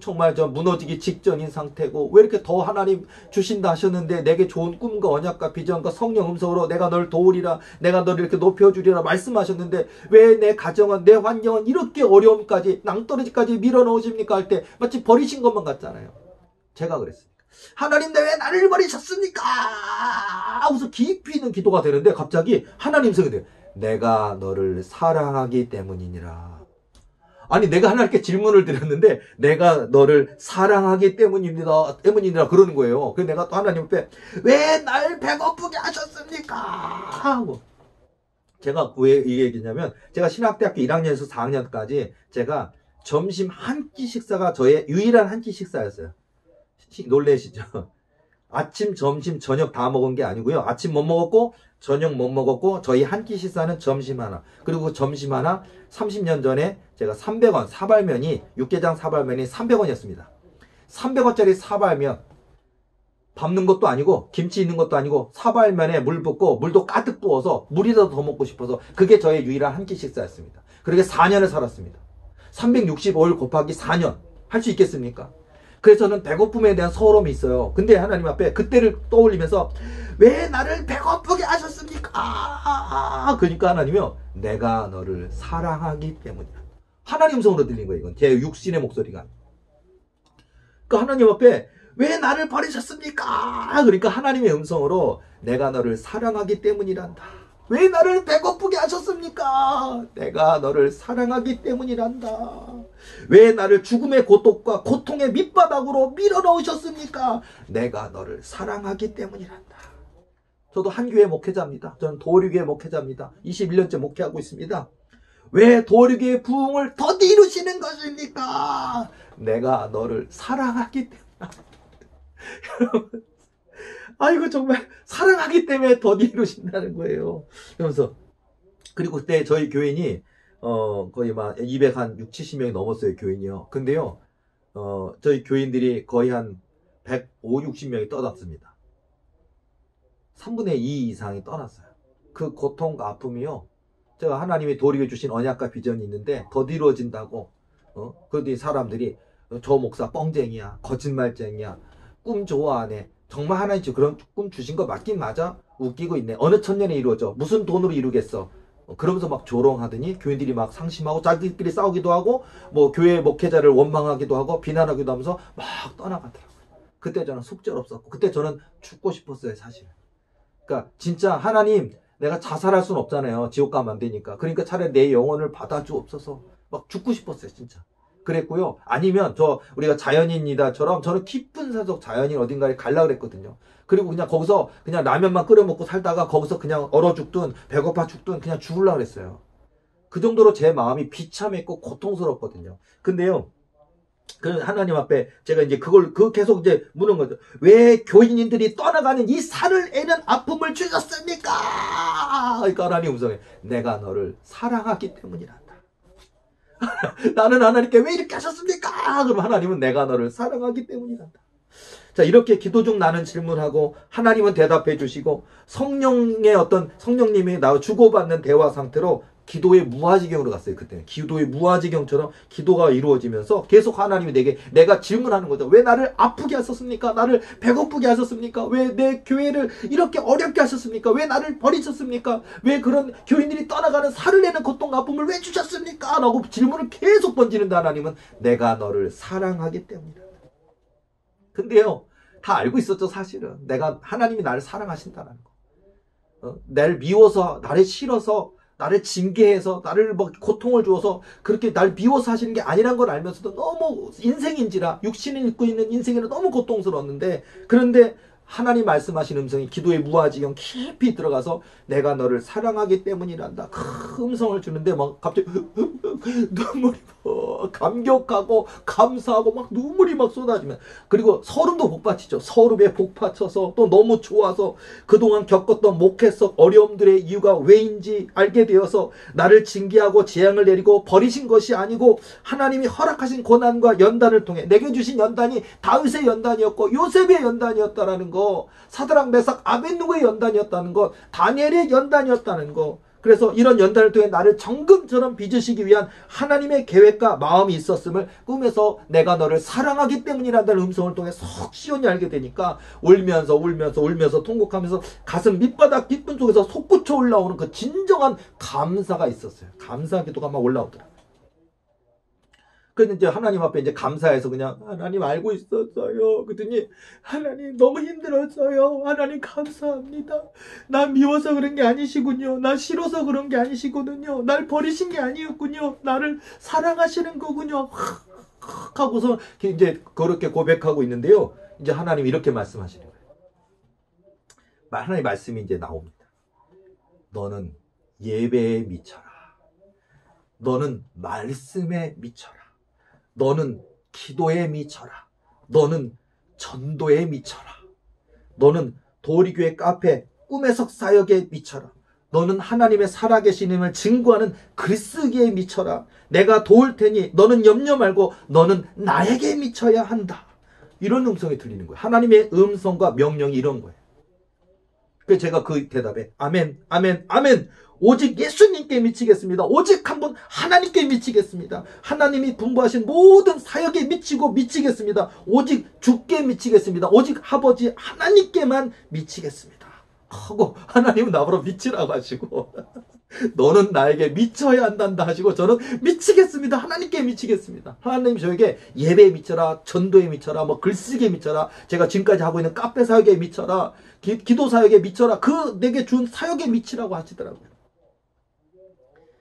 정말 무너지기 직전인 상태고 왜 이렇게 더 하나님 주신다 하셨는데 내게 좋은 꿈과 언약과 비전과 성령 음성으로 내가 널 도우리라, 내가 너를 이렇게 높여주리라 말씀하셨는데 왜 내 가정은, 내 환경은 이렇게 어려움까지 낭떠러지까지 밀어넣으십니까? 할 때 마치 버리신 것만 같잖아요. 제가 그랬어요. 하나님 왜 나를 버리셨습니까? 하고서 깊이 있는 기도가 되는데 갑자기 하나님 성이 돼요. 내가 너를 사랑하기 때문이니라. 아니 내가 하나님께 질문을 드렸는데 내가 너를 사랑하기 때문이니라 그러는 거예요. 그래서 내가 또 하나님 앞에 왜 날 배고프게 하셨습니까? 하고 제가 왜 이 얘기냐면 제가 신학대학교 1학년에서 4학년까지 제가 점심 한 끼 식사가 저의 유일한 한 끼 식사였어요. 놀래시죠? 아침, 점심, 저녁 다 먹은 게 아니고요. 아침 못 먹었고 저녁 못 먹었고 저희 한 끼 식사는 점심 하나. 그리고 점심 하나 30년 전에 제가 300원 사발면이 육개장 사발면이 300원이었습니다. 300원짜리 사발면 밟는 것도 아니고 김치 있는 것도 아니고 사발면에 물 붓고 물도 가득 부어서 물이라도 더 먹고 싶어서 그게 저의 유일한 한 끼 식사였습니다. 그렇게 4년을 살았습니다. 365일 곱하기 4년 할 수 있겠습니까? 그래서 저는 배고픔에 대한 서러움이 있어요. 근데 하나님 앞에 그때를 떠올리면서 왜 나를 배고프게 하셨습니까? 그러니까 하나님이요, 내가 너를 사랑하기 때문이야. 하나님 음성으로 들린 거예요. 이건 제 육신의 목소리가. 그러니까 하나님 앞에 왜 나를 버리셨습니까? 그러니까 하나님의 음성으로 내가 너를 사랑하기 때문이란다. 왜 나를 배고프게 하셨습니까? 내가 너를 사랑하기 때문이란다. 왜 나를 죽음의 고통과 고통의 밑바닥으로 밀어넣으셨습니까? 내가 너를 사랑하기 때문이란다. 저도 한 교회 목회자입니다. 저는 도리교회 목회자입니다. 21년째 목회하고 있습니다. 왜 도리교회 부흥을 더디 이루시는 것입니까? 내가 너를 사랑하기 때문이다. 여러분, 아이고 정말 사랑하기 때문에 더디 이루신다는 거예요. 그러면서 그리고 그때 저희 교인이 거의 막 260, 70명이 넘었어요, 교인이요. 근데요, 저희 교인들이 거의 한 150, 60명이 떠났습니다. 3분의 2 이상이 떠났어요. 그 고통과 아픔이요, 제가 하나님이 도리해 주신 언약과 비전이 있는데 더 이루어진다고, 그러더니 사람들이 저 목사 뻥쟁이야, 거짓말쟁이야, 꿈 좋아하네, 정말 하나님 그런 꿈 주신 거 맞긴 맞아? 웃기고 있네. 어느 천년에 이루어져? 무슨 돈으로 이루겠어? 그러면서 막 조롱하더니 교인들이 막 상심하고 자기들끼리 싸우기도 하고 뭐 교회 목회자를 원망하기도 하고 비난하기도 하면서 막 떠나가더라고요. 그때 저는 속절없었고 그때 저는 죽고 싶었어요, 사실. 그러니까 진짜 하나님, 내가 자살할 수는 없잖아요. 지옥 가면 안 되니까. 그러니까 차라리 내 영혼을 받아주옵소서. 막 죽고 싶었어요, 진짜. 그랬고요. 아니면 우리가 자연인이다처럼 저는 깊은 산속 자연인 어딘가에 가려고 그랬거든요. 그리고 그냥 거기서 그냥 라면만 끓여 먹고 살다가 거기서 그냥 얼어 죽든 배고파 죽든 그냥 죽으려고 그랬어요. 그 정도로 제 마음이 비참했고 고통스럽거든요. 근데요, 그 하나님 앞에 제가 이제 계속 이제 묻는 거죠. 왜 교인들이 떠나가는 이 살을 애는 아픔을 주셨습니까? 그러니까 하나님 음성에 내가 너를 사랑하기 때문이란다. 나는 하나님께 왜 이렇게 하셨습니까? 그럼 하나님은 내가 너를 사랑하기 때문이란다. 자, 이렇게 기도 중 나는 질문하고 하나님은 대답해 주시고 성령님이 나와 주고받는 대화 상태로 기도의 무아지경으로 갔어요. 그때는 기도의 무아지경처럼 기도가 이루어지면서 계속 하나님이 내가 질문하는 거죠. 왜 나를 아프게 하셨습니까? 나를 배고프게 하셨습니까? 왜 내 교회를 이렇게 어렵게 하셨습니까? 왜 나를 버리셨습니까? 왜 그런 교인들이 떠나가는 살을 내는 고통과 아픔을 왜 주셨습니까? 라고 질문을 계속 던지는데 하나님은 내가 너를 사랑하기 때문이다. 근데요, 다 알고 있었죠, 사실은. 하나님이 나를 사랑하신다는 거. 나를 미워서, 나를 싫어서, 나를 징계해서, 나를 뭐 고통을 주어서 그렇게 날 미워서 하시는 게 아니란 걸 알면서도 너무 인생인지라, 육신을 입고 있는 인생에는 너무 고통스러웠는데, 그런데 하나님 말씀하신 음성이 기도의 무아지경 깊이 들어가서 내가 너를 사랑하기 때문이란다. 그 음성을 주는데 막 갑자기 눈물이 감격하고 감사하고 막 눈물이 막 쏟아지면, 그리고 서름도 복받치죠. 서름에 복받쳐서 또 너무 좋아서 그동안 겪었던 목회 속 어려움들의 이유가 왜인지 알게 되어서 나를 징계하고 재앙을 내리고 버리신 것이 아니고 하나님이 허락하신 고난과 연단을 통해 내게 주신 연단이 다윗의 연단이었고 요셉의 연단이었다라는 거, 사드락 메삭 아벳느고의 연단이었다는 것, 다니엘의 연단이었다는 것. 그래서 이런 연단을 통해 나를 정금처럼 빚으시기 위한 하나님의 계획과 마음이 있었음을 꿈에서 내가 너를 사랑하기 때문이라는 음성을 통해 속 시원히 알게 되니까 울면서 통곡하면서 가슴 밑바닥 깊은 속에서 솟구쳐 올라오는 그 진정한 감사가 있었어요. 감사 기도가 막 올라오더라고요. 그래서 이제 하나님 앞에 이제 감사해서 그냥 하나님 알고 있었어요. 그랬더니 하나님 너무 힘들었어요. 하나님 감사합니다. 나 미워서 그런 게 아니시군요. 나 싫어서 그런 게 아니시거든요. 날 버리신 게 아니었군요. 나를 사랑하시는 거군요. 하고서 이제 그렇게 고백하고 있는데요. 이제 하나님 이렇게 말씀하시는 거예요. 하나님 말씀이 이제 나옵니다. 너는 예배에 미쳐라. 너는 말씀에 미쳐라. 너는 기도에 미쳐라. 너는 전도에 미쳐라. 너는 도리교회 카페 꿈의 석 사역에 미쳐라. 너는 하나님의 살아계시님을 증거하는 글쓰기에 미쳐라. 내가 도울 테니 너는 염려 말고 너는 나에게 미쳐야 한다. 이런 음성이 들리는 거예요. 하나님의 음성과 명령이 이런 거예요. 그래서 제가 그 대답에 아멘, 아멘, 아멘. 오직 예수님께 미치겠습니다. 오직 한 분 하나님께 미치겠습니다. 하나님이 분부하신 모든 사역에 미치고 미치겠습니다. 오직 주께 미치겠습니다. 오직 아버지 하나님께만 미치겠습니다. 하고 하나님은 나보러 미치라고 하시고 너는 나에게 미쳐야 한단다 하시고 저는 미치겠습니다. 하나님께 미치겠습니다. 하나님 저에게 예배에 미쳐라, 전도에 미쳐라, 뭐 글쓰기에 미쳐라, 제가 지금까지 하고 있는 카페 사역에 미쳐라, 기도 사역에 미쳐라, 그 내게 준 사역에 미치라고 하시더라고요.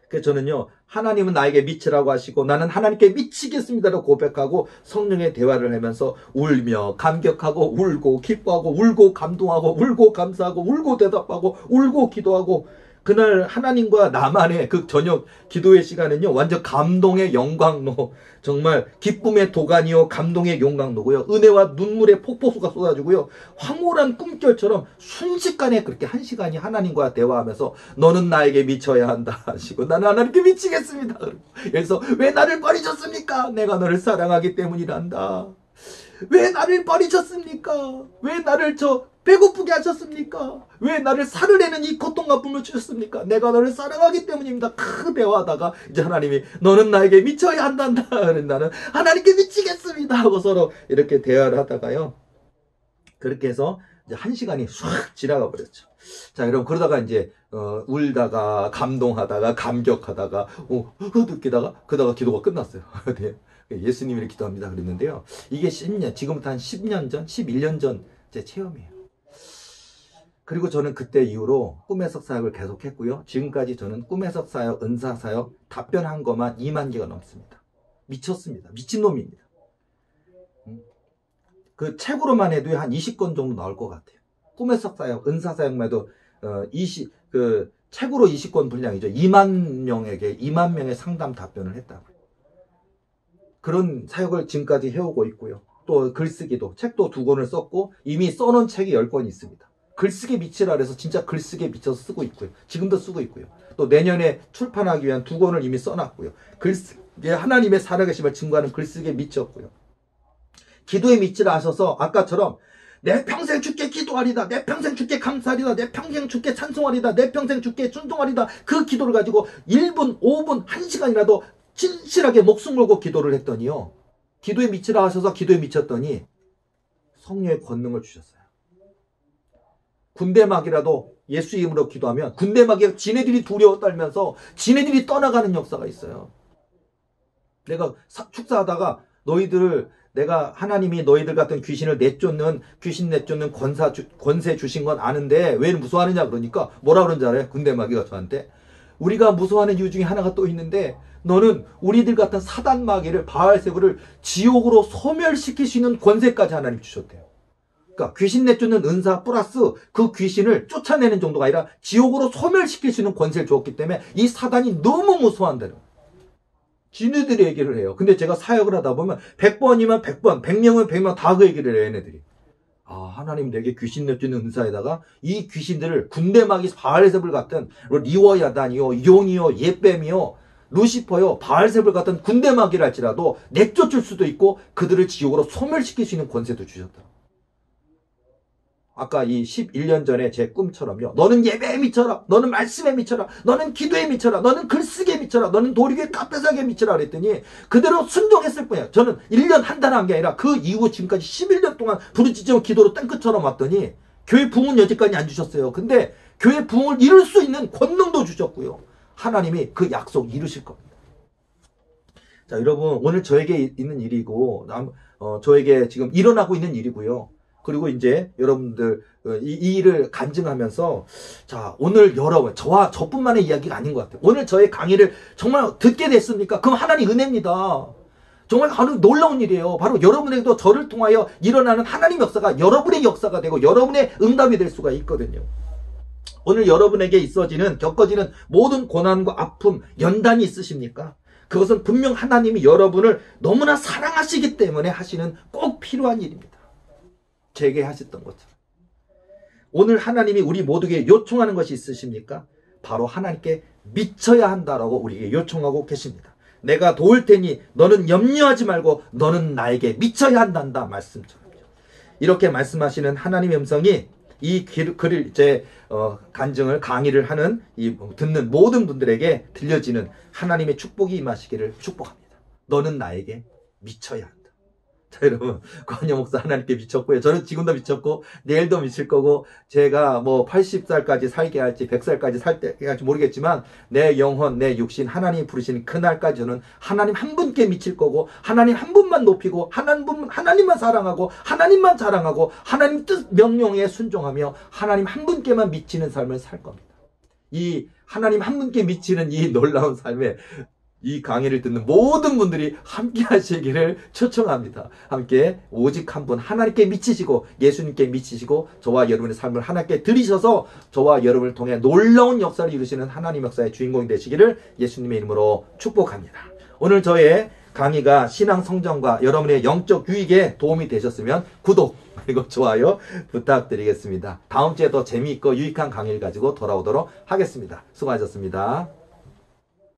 그래서 저는요, 하나님은 나에게 미치라고 하시고 나는 하나님께 미치겠습니다라고 고백하고 성령의 대화를 하면서 울며 감격하고 울고 기뻐하고 울고 감동하고 울고 감사하고 울고 대답하고 울고 기도하고 그날 하나님과 나만의 그 저녁 기도의 시간은요, 완전 감동의 영광로, 정말 기쁨의 도가니요 감동의 용광로고요, 은혜와 눈물의 폭포수가 쏟아지고요, 황홀한 꿈결처럼 순식간에 그렇게 한 시간이 하나님과 대화하면서 너는 나에게 미쳐야 한다 하시고 나는 하나님께 미치겠습니다. 그래서 왜 나를 버리셨습니까? 내가 너를 사랑하기 때문이란다. 왜 나를 버리셨습니까? 왜 나를 배고프게 하셨습니까? 왜 나를 살을 내는 이 고통과 아픔을 주셨습니까? 내가 너를 사랑하기 때문입니다. 대화하다가 이제 하나님이 너는 나에게 미쳐야 한단다. 나는 하나님께 미치겠습니다 하고 서로 이렇게 대화를 하다가요, 그렇게 해서 이제 한 시간이 쑥 지나가 버렸죠. 자, 여러분, 그러다가 이제 울다가 감동하다가 감격하다가 그러다가 기도가 끝났어요. 네. 예수님이 기도합니다 그랬는데요, 이게 10년, 지금부터 한 10년 전, 11년 전 제 체험이에요. 그리고 저는 그때 이후로 꿈해석 사역을 계속했고요, 지금까지 저는 꿈해석 사역, 은사 사역 답변한 것만 2만 개가 넘습니다. 미쳤습니다. 미친놈입니다. 그 책으로만 해도 한 20권 정도 나올 것 같아요. 꿈해석 사역, 은사 사역만 해도 책으로 20권 분량이죠. 2만 명의 상담 답변을 했다고요. 그런 사역을 지금까지 해오고 있고요. 또 글쓰기도, 책도 2권을 썼고 이미 써놓은 책이 10권이 있습니다. 글쓰기 미치라 그래서 진짜 글쓰기에 미쳐서 쓰고 있고요. 지금도 쓰고 있고요. 또 내년에 출판하기 위한 2권을 이미 써놨고요. 글쓰기에 하나님의 살아계심을 증거하는 글쓰기에 미쳤고요. 기도에 미치라 하셔서 아까처럼 내 평생 주께 기도하리다, 내 평생 주께 감사하리다, 내 평생 주께 찬송하리다, 내 평생 주께 순종하리다, 그 기도를 가지고 1분, 5분, 1시간이라도 진실하게 목숨 걸고 기도를 했더니요, 기도에 미치라 하셔서 기도에 미쳤더니 성령의 권능을 주셨어요. 군대막이라도 예수 이름으로 기도하면 군대막이 지네들이 두려워 떨면서 지네들이 떠나가는 역사가 있어요. 내가 축사하다가 내가 하나님이 너희들 같은 귀신 내쫓는 권세 주신 건 아는데 왜 무서워하느냐 그러니까 뭐라 그런 줄 알아요? 군대마귀가 저한테 우리가 무서워하는 이유 중에 하나가 또 있는데 너는 우리들 같은 사단 마귀를, 바알세불을 지옥으로 소멸시킬 수 있는 권세까지 하나님 주셨대요. 그러니까 귀신 내쫓는 은사 플러스 그 귀신을 쫓아내는 정도가 아니라 지옥으로 소멸시킬 수 있는 권세를 주었기 때문에 이 사단이 너무 무서워한다는 거예요. 지네들이 얘기를 해요. 근데 제가 사역을 하다 보면 100번이면 100번, 100명이면 100명 다 그 얘기를 해요, 얘네들이. 하나님 내게 귀신 내쫓는 은사에다가 이 귀신들을 군대마귀 바알세불 같은 리워야단이요, 용이요, 예뱀이요, 루시퍼요, 바알세불 같은 군대마귀를 할지라도 내쫓을 수도 있고 그들을 지옥으로 소멸시킬 수 있는 권세도 주셨다. 아까 이 11년 전에 제 꿈처럼요, 너는 예배에 미쳐라, 너는 말씀에 미쳐라, 너는 기도에 미쳐라, 너는 글쓰기에 미쳐라, 너는 도리교회 카페사기에 미쳐라 그랬더니 그대로 순종했을 뿐이에요. 저는 1년 한 달 한 게 아니라 그 이후 지금까지 11년 동안 부르짖어 기도로 땡끝처럼 왔더니 교회 부흥은 여지까지 안 주셨어요. 근데 교회 부흥을 이룰 수 있는 권능도 주셨고요, 하나님이 그 약속 이루실 겁니다. 자, 여러분, 오늘 저에게 있는 일이고 저에게 지금 일어나고 있는 일이고요. 그리고 이제 여러분들 이 일을 간증하면서, 자, 오늘 여러분, 저뿐만의 이야기가 아닌 것 같아요. 오늘 저의 강의를 정말 듣게 됐습니까? 그럼 하나님 은혜입니다. 정말 아주 놀라운 일이에요. 바로 여러분에게도 저를 통하여 일어나는 하나님 역사가 여러분의 역사가 되고 여러분의 응답이 될 수가 있거든요. 오늘 여러분에게 겪어지는 모든 고난과 아픔, 연단이 있으십니까? 그것은 분명 하나님이 여러분을 너무나 사랑하시기 때문에 하시는 꼭 필요한 일입니다. 제게 하셨던 것처럼. 오늘 하나님이 우리 모두에게 요청하는 것이 있으십니까? 바로 하나님께 미쳐야 한다라고 우리에게 요청하고 계십니다. 내가 도울 테니 너는 염려하지 말고 너는 나에게 미쳐야 한단다 말씀처럼요. 이렇게 말씀하시는 하나님의 음성이 이 글을 이제 간증을 강의를 하는 이 듣는 모든 분들에게 들려지는 하나님의 축복이 임하시기를 축복합니다. 너는 나에게 미쳐야 한다. 자, 여러분, 권영 목사 하나님께 미쳤고요. 저는 지금도 미쳤고 내일도 미칠 거고, 제가 뭐 80살까지 살게 할지 100살까지 살게 할지 모르겠지만 내 영혼, 내 육신 하나님이 부르시는 그날까지 저는 하나님 한 분께 미칠 거고, 하나님 한 분만 높이고, 하나님만 사랑하고, 하나님만 자랑하고, 하나님 뜻 명령에 순종하며 하나님 한 분께만 미치는 삶을 살 겁니다. 이 하나님 한 분께 미치는 이 놀라운 삶에 이 강의를 듣는 모든 분들이 함께 하시기를 초청합니다. 함께 오직 한 분 하나님께 미치시고 예수님께 미치시고 저와 여러분의 삶을 하나님께 드리셔서 저와 여러분을 통해 놀라운 역사를 이루시는 하나님 역사의 주인공이 되시기를 예수님의 이름으로 축복합니다. 오늘 저의 강의가 신앙 성장과 여러분의 영적 유익에 도움이 되셨으면 구독 그리고 좋아요 부탁드리겠습니다. 다음 주에 더 재미있고 유익한 강의를 가지고 돌아오도록 하겠습니다. 수고하셨습니다.